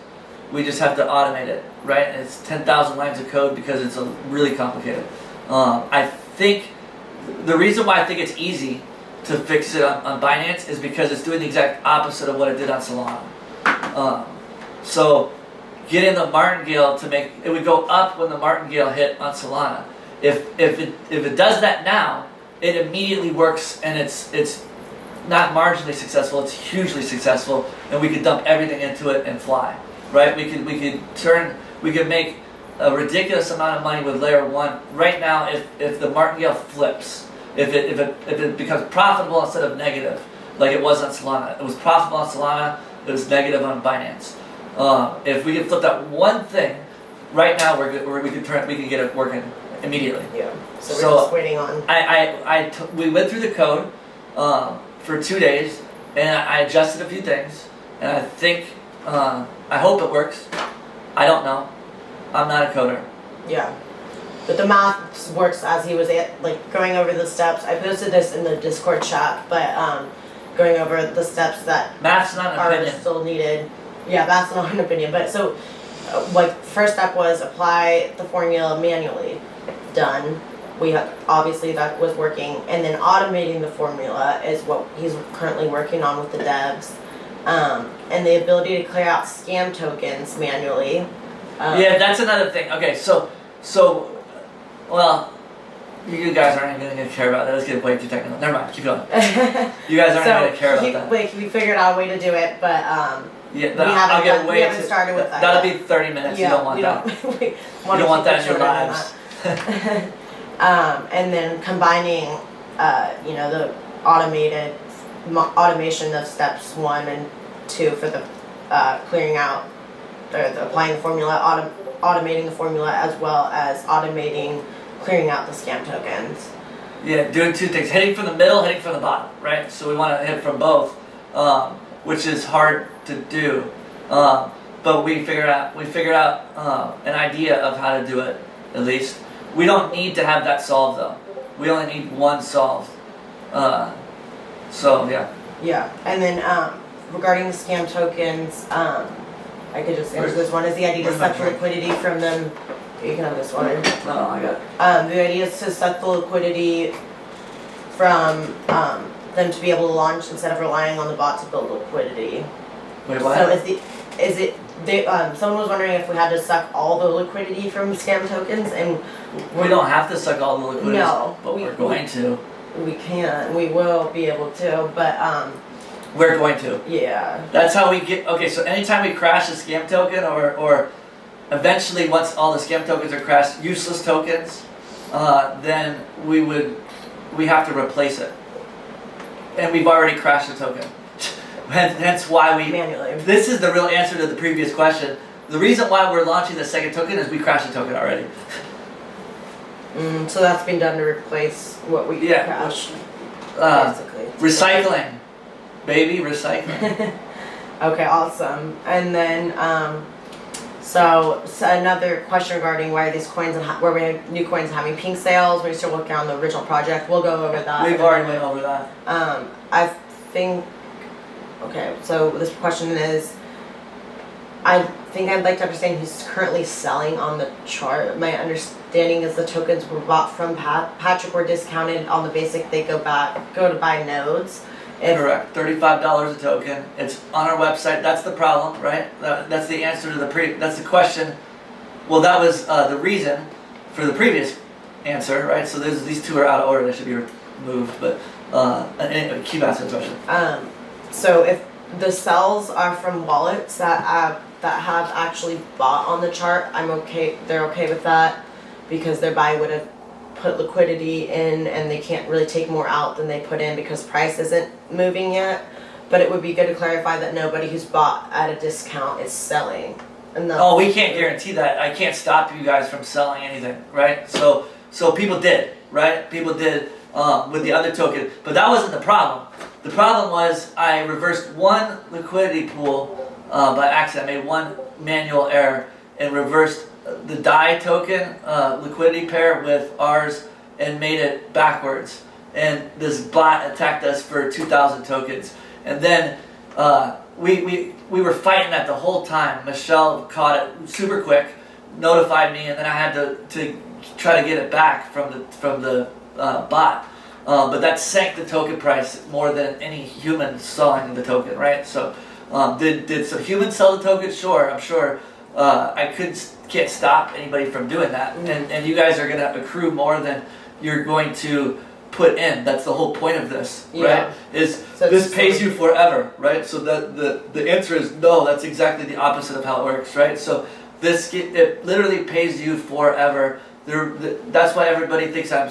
We just have to automate it, right? And it's 10,000 lines of code because it's really complicated. I think the reason why I think it's easy to fix it on Binance is because it's doing the exact opposite of what it did on Solana. So getting the martingale to make it would go up when the martingale hit on Solana. If it does that now, it immediately works, and it's not marginally successful, it's hugely successful, and we could dump everything into it and fly, right? We could make a ridiculous amount of money with layer 1 right now if the martingale flips, if it becomes profitable instead of negative, like it was on Solana. It was profitable on Solana, it was negative on Binance. If we could flip that one thing, right now we can get it working immediately. Yeah. So we're just waiting on. We went through the code for 2 days, and I adjusted a few things, and I think I hope it works. I don't know. I'm not a coder. Yeah. But the math works as he was going over the steps. I posted this in the Discord chat, but going over the steps that Math's not an are opinion. still needed. Yeah, that's not an opinion. But so, first step was apply the formula manually. Done. We have obviously that was working, and then automating the formula is what he's currently working on with the devs, and the ability to clear out scam tokens manually. Yeah, that's another thing. Okay, so well, You guys aren't even gonna care about that. Let's get way too technical. Never mind. Keep going. You guys aren't gonna care about that. Like we figured out a way to do it, but Yeah, we haven't started with that. That'll yet. be 30 minutes. Yeah, you don't want we that. don't- we You wanna don't want keep that it in your shorter than lives. that. And then combining, the automation of steps 1 and 2 for the clearing out, or applying the formula, automating the formula, as well as automating clearing out the scam tokens. Yeah, doing two things: hitting from the middle, hitting from the bottom. Right. So we want to hit from both, which is hard to do. But we figured out an idea of how to do it. At least we don't need to have that solved though. We only need one solved. So yeah. Yeah, and then regarding the scam tokens, I could just answer this one. Is the idea to where's my suck the drink? liquidity from them? You can have this one. No, I got it. The idea is to suck the liquidity from them to be able to launch instead of relying on the bot to build liquidity. Wait, what? So someone was wondering if we had to suck all the liquidity from scam tokens, and We don't have to suck all the liquidity, No, but we- we're going to. we will be able to, but We're going to. yeah. That's how we get. Okay, so anytime we crash a scam token, or eventually once all the scam tokens are crashed, useless tokens, then we have to replace it, and we've already crashed the token. Hence why we. Manually. This is the real answer to the previous question. The reason why we're launching the second token is we crashed the token already. So that's been done to replace what we Yeah, crashed, Uh, basically. recycling, baby, recycling. Okay, awesome. And then, so another question regarding why are these coins and where we have new coins having pink sales. We're still working on the original project. We'll go over that. We've already went over that. I think. Okay, so this question is, I think I'd like to understand who's currently selling on the chart. My understanding is the tokens were bought from Patrick were discounted on the basic. They go to buy nodes. Correct. $35 a token. It's on our website. That's the problem, right? That's the answer to that's the question. Well, that was the reason for the previous answer, right? So these two are out of order. They should be removed. But anyway, keep asking the question. So if the sells are from wallets that have actually bought on the chart, I'm okay. They're okay with that because their buy would have put liquidity in and they can't really take more out than they put in because price isn't moving yet. But it would be good to clarify that nobody who's bought at a discount is selling. Oh, we can't guarantee that. I can't stop you guys from selling anything, right? So people did, right? People did with the other token, but that wasn't the problem. The problem was I reversed one liquidity pool by accident. I made one manual error and reversed the DAI token liquidity pair with ours and made it backwards. And this bot attacked us for 2,000 tokens. And then we were fighting that the whole time. Michelle caught it super quick, notified me, and then I had to try to get it back from the bot. But that sank the token price more than any human selling the token, right? So did some humans sell the token? Sure, I'm sure. I can't stop anybody from doing that. And you guys are going to accrue more than you're going to put in. That's the whole point of this, right? This pays you forever, right? So the answer is no. That's exactly the opposite of how it works, right? So it literally pays you forever. That's why everybody thinks I'm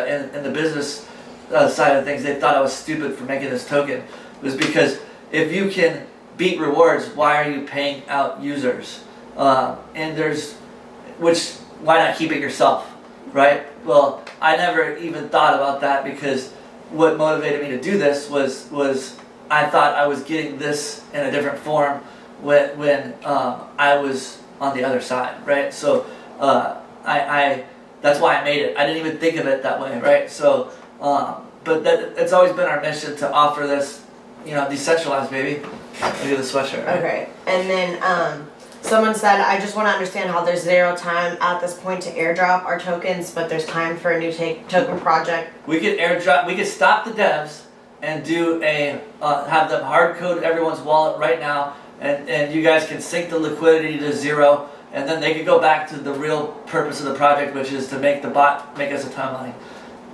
in the business side of things. They thought I was stupid for making this token. It was because if you can beat rewards, why are you paying out users? Why not keep it yourself, right? Well, I never even thought about that because what motivated me to do this was I thought I was getting this in a different form when I was on the other side, right? So that's why I made it. I didn't even think of it that way, right? So, but it's always been our mission to offer this, decentralized, baby. Look at the sweatshirt, right? Okay, and then someone said, I just want to understand how there's 0 time at this point to airdrop our tokens, but there's time for a new token project. We could airdrop. We could stop the devs and do have them hard code everyone's wallet right now, and you guys can sync the liquidity to 0. And then they could go back to the real purpose of the project, which is to make the bot make us a ton of money.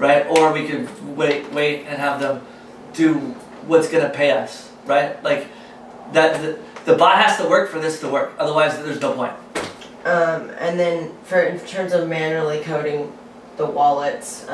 right? Or we could wait and have them do what's gonna pay us, right? Like that. The bot has to work for this to work. Otherwise, there's no point. And then in terms of manually coding the wallets,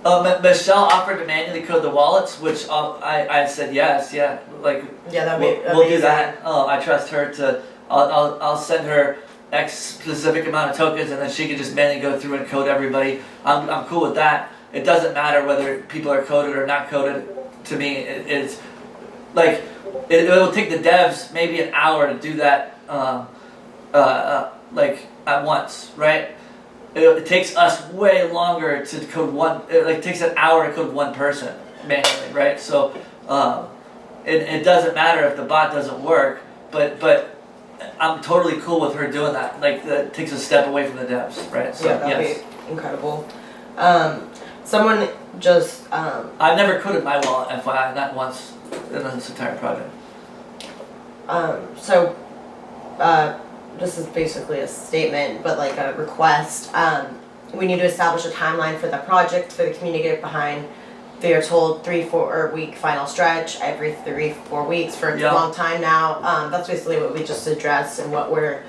Michelle offered to manually code the wallets, which I said yes, yeah, like yeah, that'd be we'll do amazing. that. Oh, I trust her to. I'll send her X specific amount of tokens, and then she can just manually go through and code everybody. I'm cool with that. It doesn't matter whether people are coded or not coded. To me, it's like it'll take the devs maybe an hour to do that, like at once, right? It takes us way longer to code one. It takes an hour to code one person manually, right? So it doesn't matter if the bot doesn't work, but I'm totally cool with her doing that. Like that takes a step away from the devs, right? So Yeah, that'd yes. be incredible. Someone just I've never coded my wallet, FYI, not once in this entire project. This is basically a statement, but like a request. We need to establish a timeline for the project for the community to get behind. They are told 3-4 week final stretch every 3-4 weeks for a Yeah. long time now. That's basically what we just addressed and what we're,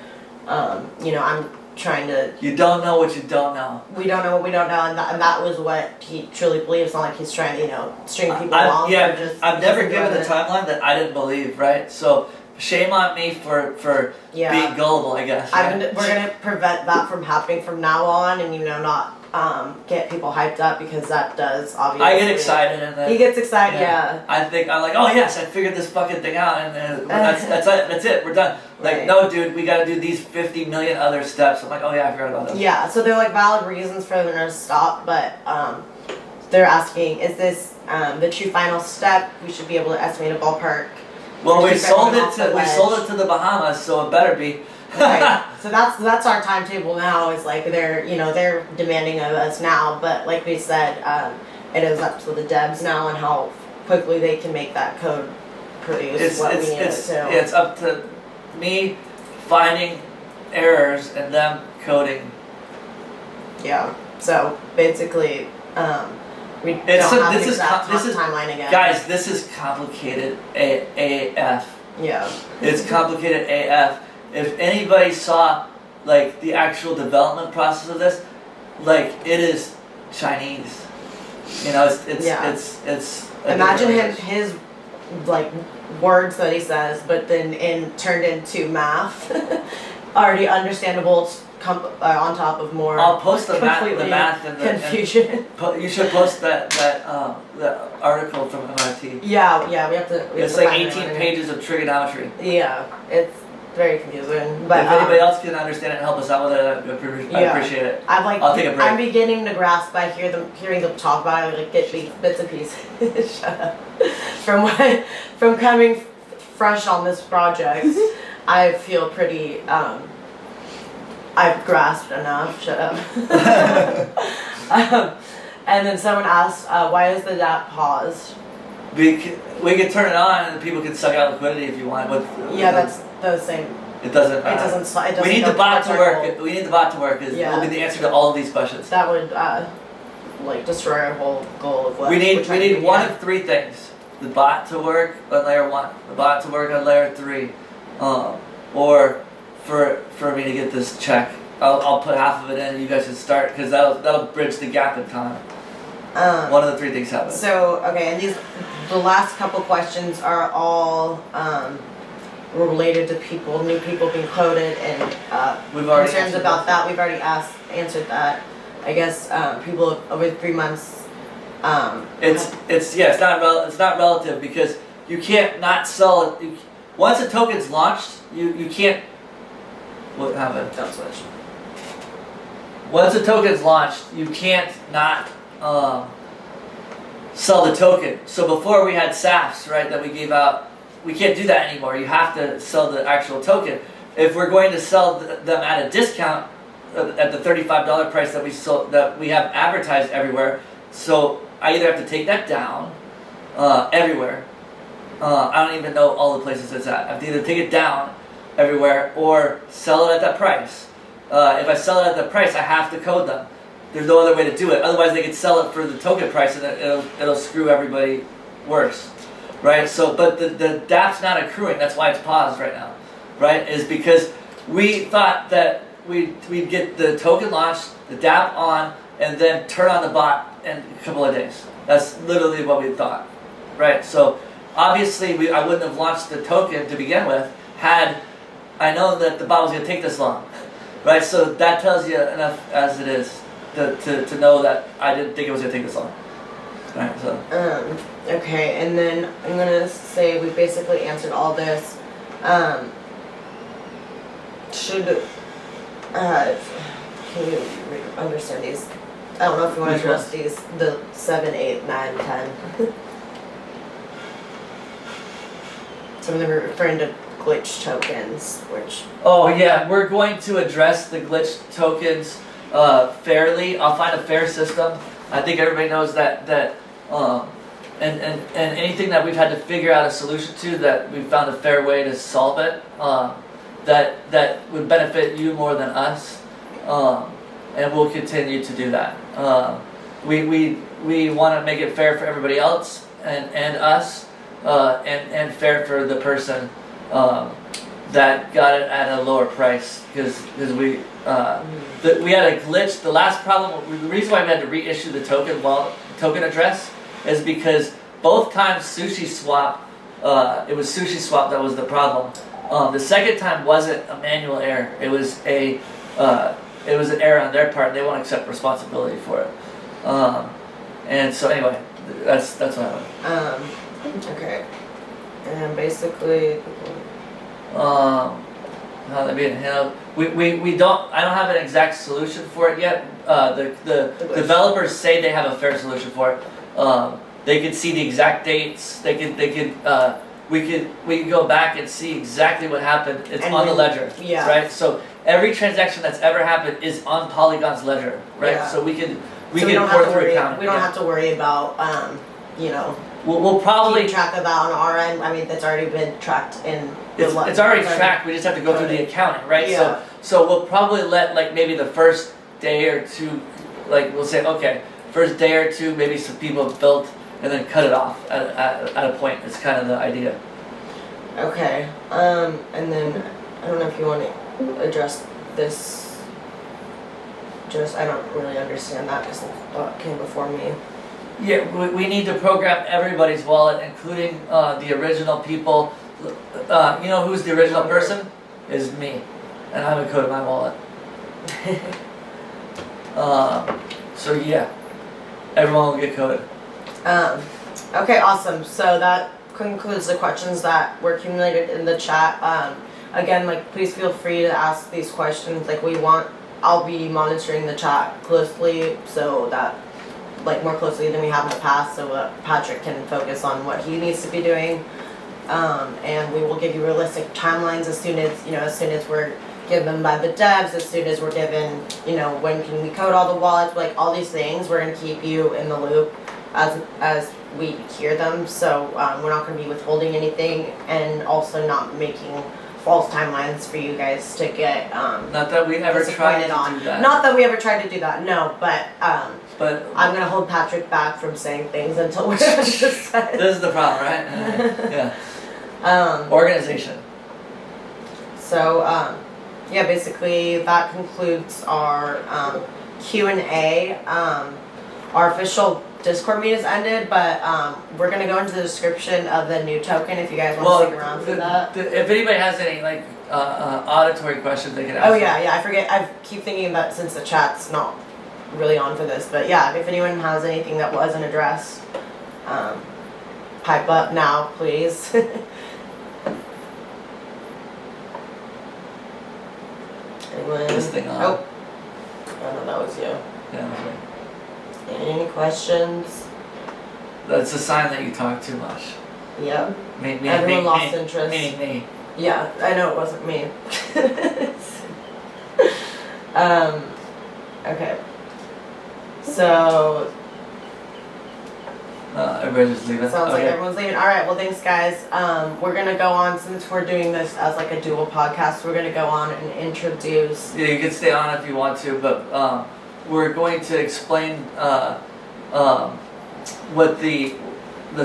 I'm trying to. You don't know what you don't know. We don't know what we don't know, and that was what he truly believes. It's not like he's trying to, string people along. Yeah, for just, I've never just given doing the it. timeline that I didn't believe, right? So shame on me for Yeah. being gullible, I guess. Right? We're gonna prevent that from happening from now on, and not get people hyped up because that does obviously. I get excited and then He gets excited, yeah. I think I'm like, oh yes, I figured this fucking thing out, and then that's it, we're done. Like, Right. no, dude, we got to do these 50 million other steps. I'm like, oh yeah, I forgot about those. Yeah, so they're like valid reasons for them to stop, but they're asking, is this the true final step? We should be able to estimate a ballpark. Well, we Keep sold everyone it off the to ledge. the Bahamas, so it better be. Right. So that's our timetable now. Is like they're demanding of us now, but like we said, it is up to the devs now and how quickly they can make that code produce what we need it to. It's up to me finding errors and them coding. Yeah. So basically, we don't It's have this the is exact this is timeline again. guys. This is complicated AF. Yeah. It's complicated AF. If anybody saw like the actual development process of this, like it is Chinese. It's a Imagine different his like words that he says, but then turned into math, already understandable. On top of more. I'll post the math completely and the confusion. you should post that article from MIT. Yeah, we have to. It's like 18 pages of trigonometry. Yeah, it's very confusing. But if anybody else can understand it and help us out with it, I appreciate it. I'll take a break. I'm beginning to grasp by hearing them talk about it, like get bits and pieces. Shut up. From coming fresh on this project, I feel pretty. I've grasped enough. Shut up. And then someone asked, why is the DApp paused? We can turn it on and people can suck out liquidity if you want. But Yeah, that's the same. It doesn't. It doesn't. We need go the bot to towards our work. goal. We need the bot to work. Yeah. Will be the answer to all of these questions. That would like destroy our whole goal of what We we're trying to need do. one of three things: the bot to work on layer 1, the bot to work on layer 3, or for me to get this check. I'll put half of it in and you guys can start because that'll bridge the gap in time. One of the three things happens. So okay, and the last couple questions are all related to new people being coded, and We've already concerns answered about those. that. We've already answered that. I guess people over 3 months. It's not relative because you can't not sell it. Once a token's launched, you can't. What happened? Don't switch. Once a token's launched, you can't not sell the token. So before we had SAFs, right, that we gave out. We can't do that anymore. You have to sell the actual token. If we're going to sell them at a discount at the $35 price that we have advertised everywhere, so I either have to take that down everywhere. I don't even know all the places it's at. I have to either take it down everywhere or sell it at that price. If I sell it at that price, I have to code them. there's no other way to do it. Otherwise, they could sell it for the token price, and it'll screw everybody worse, right? So, but the DApp's not accruing. That's why it's paused right now, right? Is because we thought that we'd get the token launched, the DApp on, and then turn on the bot in a couple of days. That's literally what we thought, right? So obviously, I wouldn't have launched the token to begin with had I known that the bot was going to take this long, right? So that tells you enough as it is to know that I didn't think it was going to take this long. All right, so. Okay, and then I'm gonna say we basically answered all this. Can you understand these? I don't know if you want to address these, the 7, 8, 9, 10. Some of them are referring to glitch tokens, which... Oh yeah, we're going to address the glitch tokens fairly. I'll find a fair system. I think everybody knows that and anything that we've had to figure out a solution to, that we've found a fair way to solve it, that would benefit you more than us, and we'll continue to do that. We want to make it fair for everybody else and us, and fair for the person that got it at a lower price, because we had a glitch. The last problem, the reason why we had to reissue the token address is because both times Sushi Swap, it was Sushi Swap that was the problem. The second time wasn't a manual error. It was an error on their part. They won't accept responsibility for it. And so anyway, that's what happened. Okay. And basically... how that being handled. We don't. I don't have an exact solution for it yet. The developers say they have a fair solution for it. They could see the exact dates. We could go back and see exactly what happened. It's on the ledger, yeah. right? So every transaction that's ever happened is on Polygon's ledger, right? Yeah. So we can We don't have to worry about We'll probably keep track of that on our end. I mean, that's already been tracked in. It's already tracked. We just have to go through the accounting, right? Yeah. So we'll probably let like maybe the first day or two, like we'll say, okay, first day or two, maybe some people have built, and then cut it off at a point. It's kind of the idea. Okay. And then I don't know if you want to address this. Just I don't really understand that because it came before me. Yeah, we need to program everybody's wallet, including the original people. You know who's the original person? Is me, and I haven't coded my wallet. So yeah, everyone will get coded. Okay, awesome. So that concludes the questions that were accumulated in the chat. Again, like please feel free to ask these questions. I'll be monitoring the chat closely so that. Like more closely than we have in the past, so Patrick can focus on what he needs to be doing, and we will give you realistic timelines as soon as we're given by the devs, as soon as we're given, when can we code all the wallets, like all these things. We're gonna keep you in the loop as we hear them. So we're not gonna be withholding anything, and also not making false timelines for you guys to get not that we ever tried to do that. Not that we ever tried to do that. No, but I'm gonna hold Patrick back from saying things until we're This is the problem, right? Yeah. Organization. So yeah, basically that concludes our Q&A. Our official Discord meet has ended, but we're gonna go into the description of the new token if you guys want to stick around for that. If anybody has any like auditory questions, they can ask. Oh yeah, I forget. I keep thinking about since the chat's not really on for this, but yeah, if anyone has anything that wasn't addressed, pipe up now, please. Anyone? This thing on. Oh, no, that was you. Yeah, that's right. Any questions? That's a sign that you talk too much. Yep. Everyone lost interest. Meaning me. Yeah, I know it wasn't me. Okay. So everybody's just leaving. sounds like everyone's leaving. All right. Well, thanks, guys. We're gonna go on since we're doing this as like a dual podcast. We're gonna go on and introduce. Yeah, you can stay on if you want to, but we're going to explain what the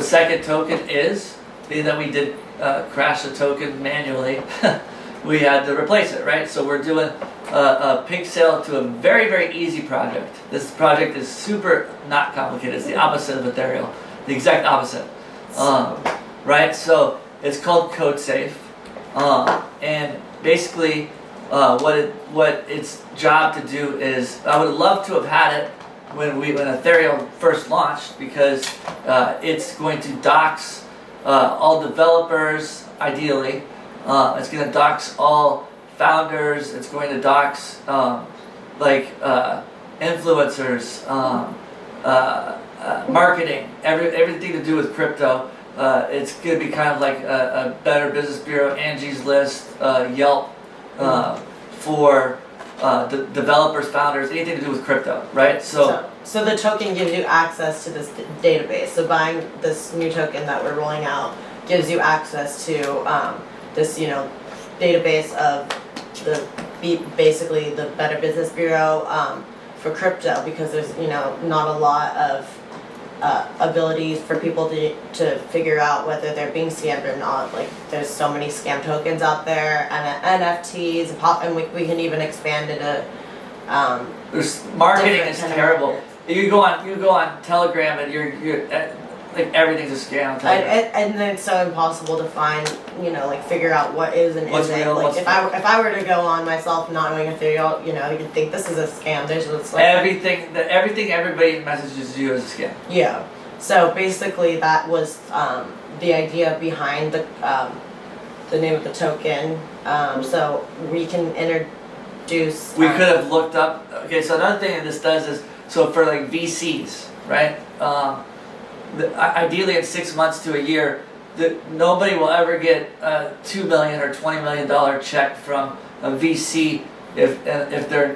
second token is. Being that we did crash the token manually, we had to replace it, right? So we're doing a pink sale to a very, very easy project. This project is super not complicated. It's the opposite of EtheREAL, the exact opposite. Right? So it's called CodeSafe, and basically what its job to do is, I would love to have had it when EtheREAL first launched, because it's going to dox all developers, ideally. It's going to dox all founders. It's going to dox influencers, marketing, everything to do with crypto. It's going to be kind of like a Better Business Bureau, Angie's List, Yelp, for developers, founders, anything to do with crypto, right? So the token gives you access to this database. So buying this new token that we're rolling out gives you access to this, database of basically the Better Business Bureau for crypto, because there's not a lot of abilities for people to figure out whether they're being scammed or not. Like, there's so many scam tokens out there, and NFTs, and we can even expand into there's marketing is terrible. You go on Telegram and you're like everything's a scam on Telegram. And then it's so impossible to find, figure out what is and What's isn't. real, Like, what's if I were to go on myself not knowing EtheREAL, you'd think this is a scam. There's just like everything everybody messages you is a scam. Yeah. So basically, that was the idea behind the name of the token. So we can introduce. We could have looked up. Okay, so another thing that this does is, so for like VCs, right? Ideally, in 6 months to a year, nobody will ever get a $2 million or $20 million check from a VC if they're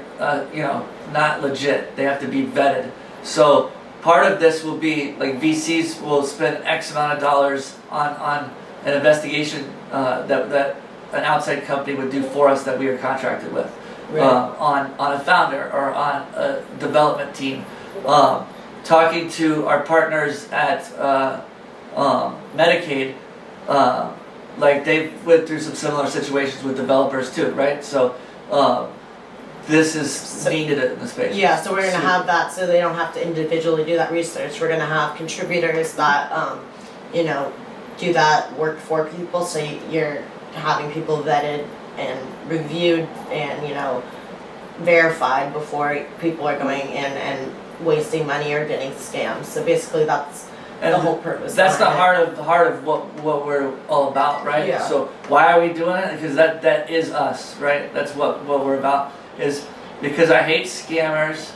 not legit. They have to be vetted. So part of this will be like VCs will spend X amount of dollars on an investigation that an outside company would do for us that we are contracted with, Right. on a founder or on a development team. Talking to our partners at Medicaid, like they went through some similar situations with developers too, right? So this is needed in the space. Yeah, so we're going to have that, so they don't have to individually do that research. We're going to have contributors that, do that work for people, so you're having people vetted and reviewed and, verified before people are going in and wasting money or getting scammed. So basically that's the whole purpose. That's the behind heart of what we're all about, right? Yeah. So why are we doing it? Because that is us, right? That's what we're about, is because I hate scammers.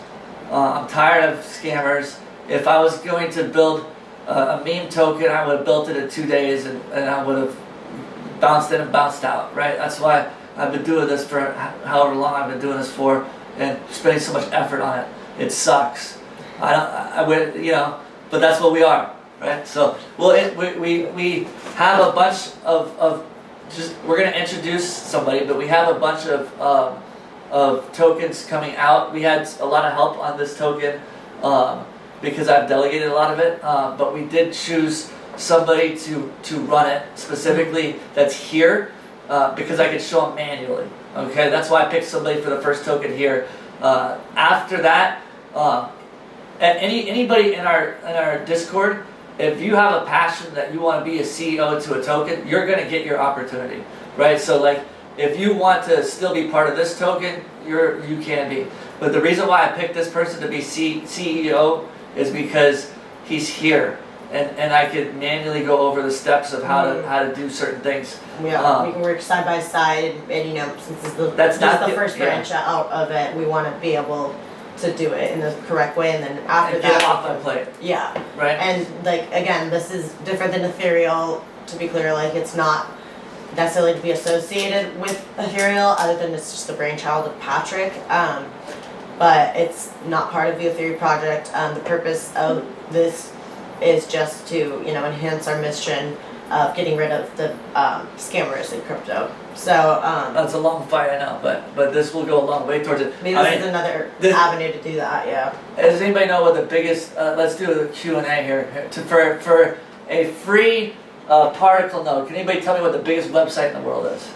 I'm tired of scammers. If I was going to build a meme token, I would have built it in 2 days and I would have bounced in and bounced out, right? That's why I've been doing this for however long I've been doing this for, and spending so much effort on it. It sucks. But that's what we are, right? So, we have a bunch of we're going to introduce somebody, but we have a bunch of tokens coming out. We had a lot of help on this token because I've delegated a lot of it, but we did choose somebody to run it specifically that's here because I could show them manually. Okay, that's why I picked somebody for the first token here. After that, anybody in our Discord, if you have a passion that you want to be a CEO to a token, you're going to get your opportunity, right? So like, if you want to still be part of this token, you can be. But the reason why I picked this person to be CEO is because he's here, and I could manually go over the steps of how to do certain things. Yeah, we can work side by side, and since this is That's not the the- first yeah. branch out of it, we want to be able to do it in the correct way, and then after And get that, off my plate, yeah. right? And like again, this is different than EtheREAL. To be clear, like it's not necessarily to be associated with EtheREAL, other than it's just the brainchild of Patrick. But it's not part of the EtheREAL project. The purpose of this is just to enhance our mission of getting rid of the scammers in crypto. So That's a long fight, I know, but this will go a long way towards it. maybe I this mean, is another this- avenue to do that. Yeah. Does anybody know what the biggest? Let's do a Q&A here. For a free particle node, can anybody tell me what the biggest website in the world is?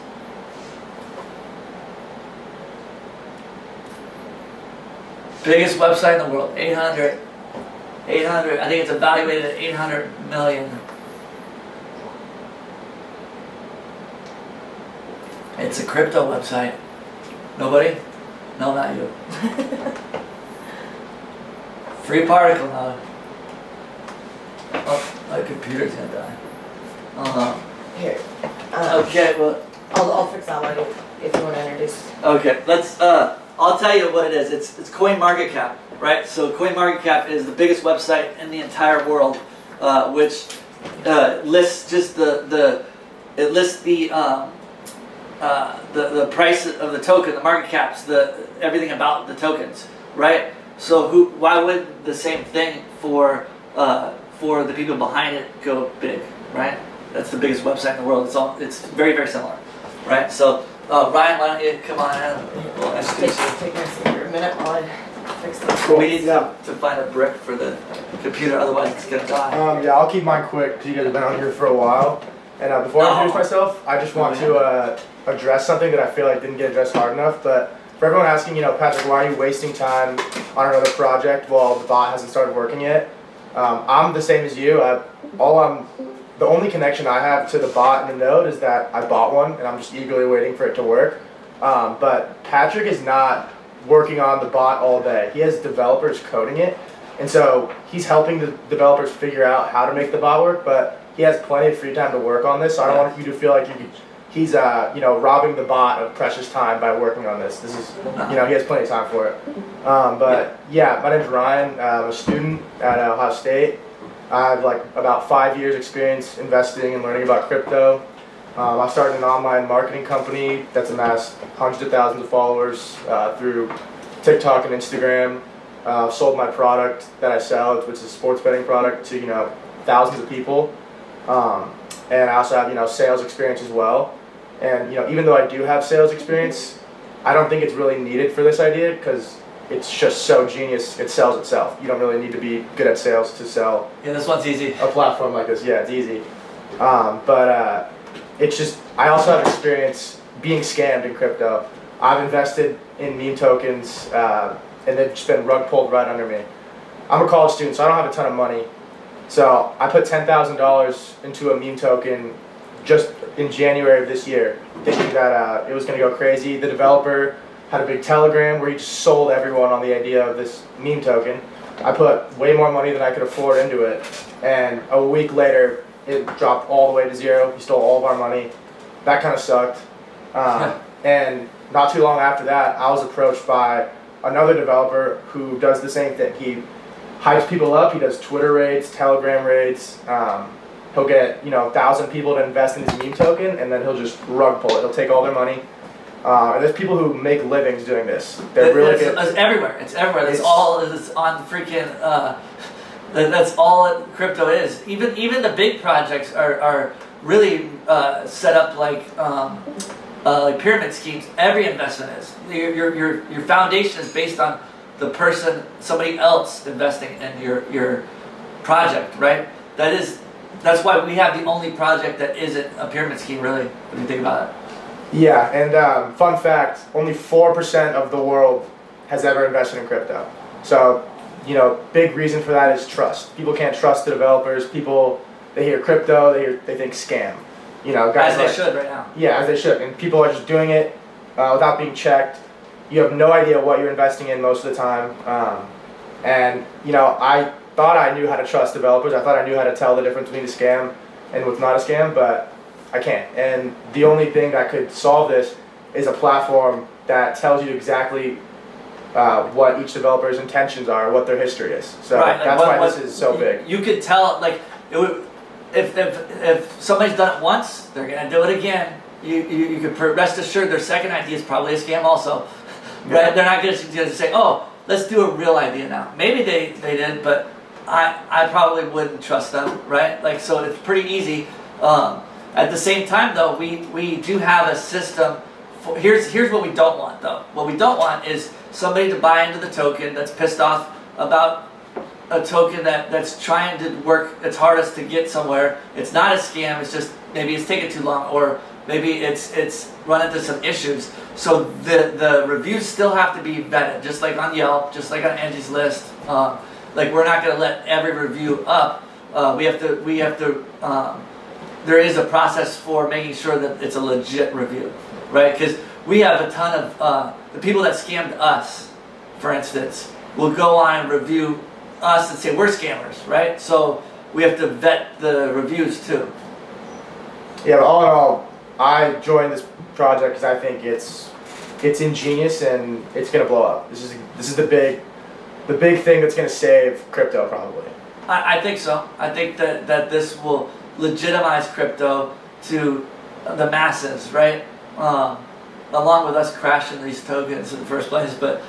Biggest website in the world, 800. I think it's evaluated at 800 million. It's a crypto website. Nobody? No, not you. Free particle node. Oh, my computer's gonna die. Here. Okay, well, I'll fix that one if you want to introduce. okay, let's, I'll tell you what it is. It's CoinMarketCap, right? So CoinMarketCap is the biggest website in the entire world, which lists just it lists the price of the token, the market caps, everything about the tokens, right? So why would the same thing for the people behind it go big, right? That's the biggest website in the world. It's very, very similar, right? So Ryan, why don't you come on in? We'll introduce you. Take my seat for a minute while I fix this. We need to find a brick for the computer, otherwise it's gonna die. Yeah, I'll keep mine quick because you guys have been on here for a while. And before I introduce myself, I just want to address something that I feel like didn't get addressed hard enough. But for everyone asking, Patrick, why are you wasting time on another project while the bot hasn't started working yet? I'm the same as you. The only connection I have to the bot and the node is that I bought one and I'm just eagerly waiting for it to work. But Patrick is not working on the bot all day. He has developers coding it. And so he's helping the developers figure out how to make the bot work, but he has plenty of free time to work on this. So I don't want you to feel like he's robbing the bot of precious time by working on this. This is, he has plenty of time for it. But yeah, my name's Ryan. I'm a student at Ohio State. I have about 5 years experience investing and learning about crypto. I started an online marketing company that's amassed hundreds of thousands of followers through TikTok and Instagram. Sold my product that I sell, which is a sports betting product, to thousands of people. And I also have sales experience as well. And even though I do have sales experience, I don't think it's really needed for this idea because it's just so genius. It sells itself. You don't really need to be good at sales to sell. Yeah, this one's easy. A platform like this, yeah, it's easy. But it's just, I also have experience being scammed in crypto. I've invested in meme tokens, and they've just been rug pulled right under me. I'm a college student, so I don't have a ton of money. So I put $10,000 into a meme token just in January of this year, thinking that it was going to go crazy. The developer had a big telegram where he just sold everyone on the idea of this meme token. I put way more money than I could afford into it, and a week later, it dropped all the way to zero. He stole all of our money. That kind of sucked. And not too long after that, I was approached by another developer who does the same thing. He hypes people up. He does Twitter raids, Telegram raids. He'll get 1,000 people to invest in his meme token, and then he'll just rug pull it. He'll take all their money. And there's people who make livings doing this. They're really good. It's everywhere. It's everywhere. It's on freaking. That's all crypto is. Even the big projects are really set up like pyramid schemes. Every investment is. Your foundation is based on the person, somebody else investing in your project, right? That's why we have the only project that isn't a pyramid scheme, really, when you think about it. Yeah, and fun fact, only 4% of the world has ever invested in crypto. So, big reason for that is trust. People can't trust the developers. People, they hear crypto, they think scam. Guys as they should right now. Yeah, as they should. And people are just doing it without being checked. You have no idea what you're investing in most of the time. And I thought I knew how to trust developers. I thought I knew how to tell the difference between a scam and what's not a scam, but I can't. And the only thing that could solve this is a platform that tells you exactly what each developer's intentions are, what their history is. So right, that's why this is so big. You could tell, if somebody's done it once, they're gonna do it again. You could rest assured their second idea is probably a scam also. Right? They're not gonna say, oh, let's do a real idea now. Maybe they did, but I probably wouldn't trust them, right? So it's pretty easy At the same time, though, we do have a system. Here's what we don't want, though. What we don't want is somebody to buy into the token that's pissed off about a token that's trying to work its hardest to get somewhere. It's not a scam. It's just maybe it's taking too long, or maybe it's run into some issues. So the reviews still have to be vetted, just like on Yelp, just like on Angie's List. Like we're not going to let every review up. We have to. There is a process for making sure that it's a legit review, right? Because we have a ton of the people that scammed us, for instance, will go on and review us and say we're scammers, right? So we have to vet the reviews too. Yeah, but all in all, I joined this project because I think it's ingenious and it's gonna blow up. This is the big thing that's gonna save crypto probably. I think so. I think that this will legitimize crypto to the masses, right? Along with us crashing these tokens in the first place, but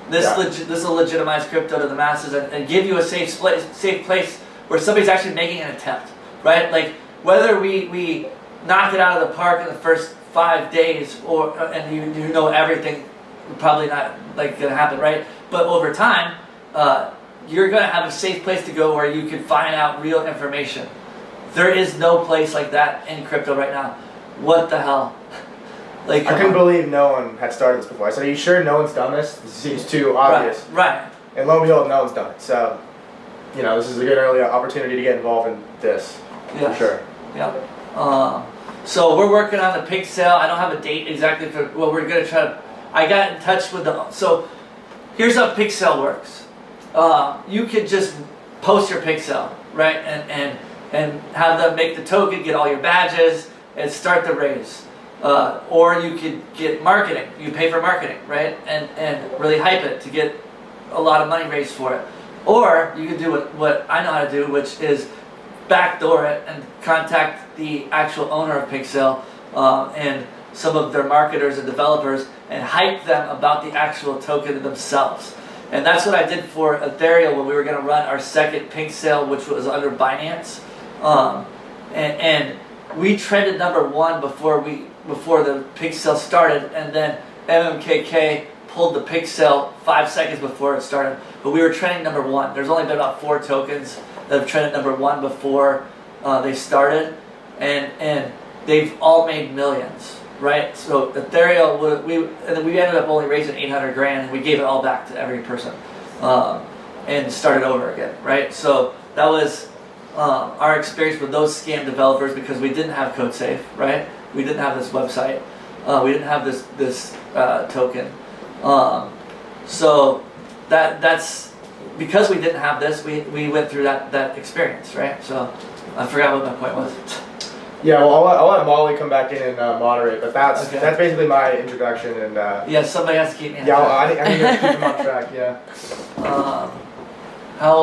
this will legitimize crypto to the masses and give you a safe place where somebody's actually making an attempt, right? Like whether we knock it out of the park in the first 5 days and you know everything, probably not like gonna happen, right? But over time, you're gonna have a safe place to go where you can find out real information. There is no place like that in crypto right now. What the hell? Like I couldn't believe no one had started this before. I said, "Are you sure no one's done this? This seems too obvious." Right. And lo and behold, no one's done it. So, this is a good early opportunity to get involved in this. Yeah. For sure. Yeah. So we're working on the pig sale. I don't have a date exactly for. Well, we're gonna try to. I got in touch with the. So, here's how pig sale works. You could just post your pig sale, right, and have them make the token, get all your badges, and start the raise. Or you could get marketing. You pay for marketing, right, and really hype it to get a lot of money raised for it. Or you could do what I know how to do, which is backdoor it and contact the actual owner of Pixel and some of their marketers and developers and hype them about the actual token themselves. And that's what I did for EtheREAL when we were going to run our second pink sale, which was under Binance. And we trended #1 before the pink sale started, and then MMKK pulled the pink sale 5 seconds before it started. But we were trending #1. There's only been about 4 tokens that have trended #1 before they started, and they've all made millions. Right, so EtheREAL, we ended up only raising 800 grand, and we gave it all back to every person, and started over again. Right, so that was our experience with those scam developers because we didn't have CodeSafe. Right, we didn't have this website, we didn't have this token, so that's because we didn't have this. We went through that experience. Right, so I forgot what my point was. Yeah, well, I'll let Molly come back in and moderate, but that's basically my introduction. And yeah, somebody has to keep me on track. track. I need to keep him on track. Yeah. How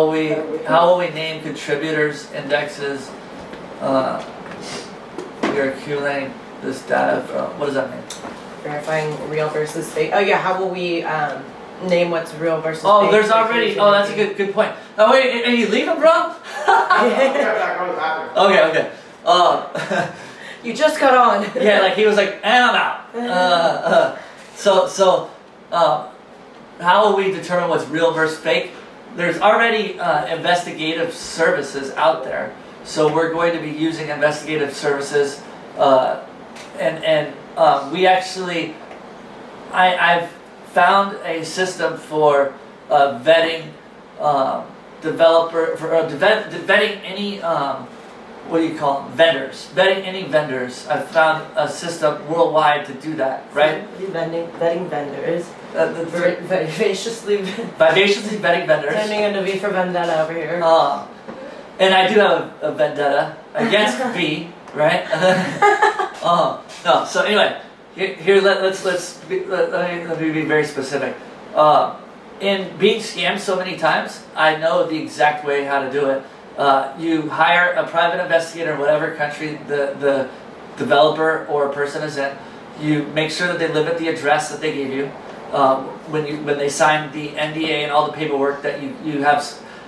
will we name contributors, indexes? We are accumulating this data from. What does that mean? Verifying real versus fake. Oh yeah, how will we name what's real versus fake? Oh, there's already. Oh, that's a good point. Oh wait, are you leaving, bro? Okay. You just got on. Yeah, like he was like, and I'm out. So how will we determine what's real versus fake? There's already investigative services out there, so we're going to be using investigative services, and we actually, I've found a system for vetting vetting any. What do you call them? Vendors. Vetting any vendors. I've found a system worldwide to do that, right? Vetting vendors. Vivaciously vetting vendors. Turning into V for Vendetta over here. And I do have a vendetta against V, right? No. So anyway, here let me be very specific. In being scammed so many times, I know the exact way how to do it. You hire a private investigator in whatever country the developer or person is in. You make sure that they live at the address that they gave you. When they sign the NDA and all the paperwork that you have,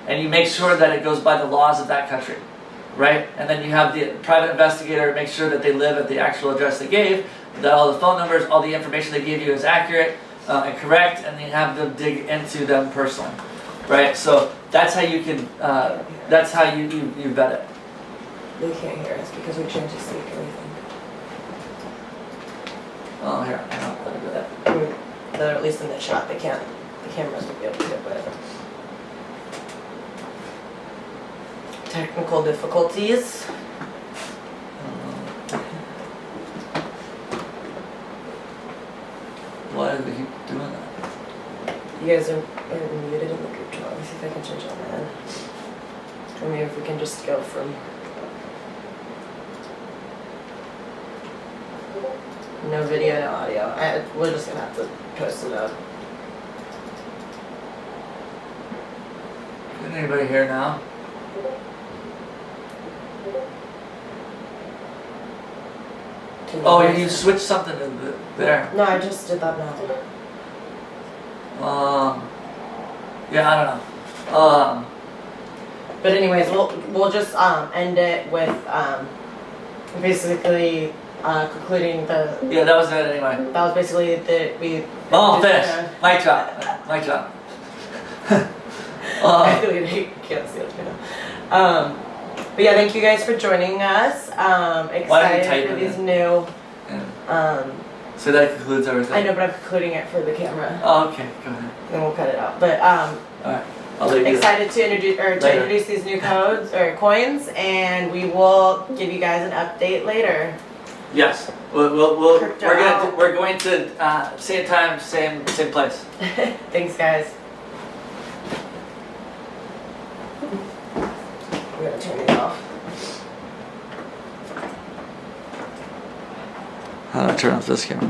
and you make sure that it goes by the laws of that country, right? And then you have the private investigator make sure that they live at the actual address they gave, that all the phone numbers, all the information they gave you is accurate and correct, and then you have them dig into them personally, right? So that's how you can, that's how you vet it. They can't hear us because we changed the speaker, everything. Oh, here, I know how to do that. At least in the shot, they can't, the cameras will be able to do it, but. Technical difficulties. Why do we keep doing that? You guys are muted in the group chat. Let me see if I can change on that. Or maybe if we can just go from. No video, no audio. We're just gonna have to post it up. Can anybody hear now? Oh, you switched something there. No, I just did that now. Yeah, I don't know. But anyways, we'll just end it with basically concluding the. Yeah, that was it anyway. That was basically we. Oh, finish. Mic drop. Mic drop. I really can't see it now. But yeah, thank you guys for joining us. Excited for these new. Yeah. So that concludes everything. I know, but I'm concluding it for the camera. Oh, okay, go ahead. Then we'll cut it out. But Alright, I'll leave you. excited to introduce these new codes or coins, and we will give you guys an update later. Yes, we're going to same time, same place. Thanks, guys. I'm gonna turn it off. How do I turn off this camera?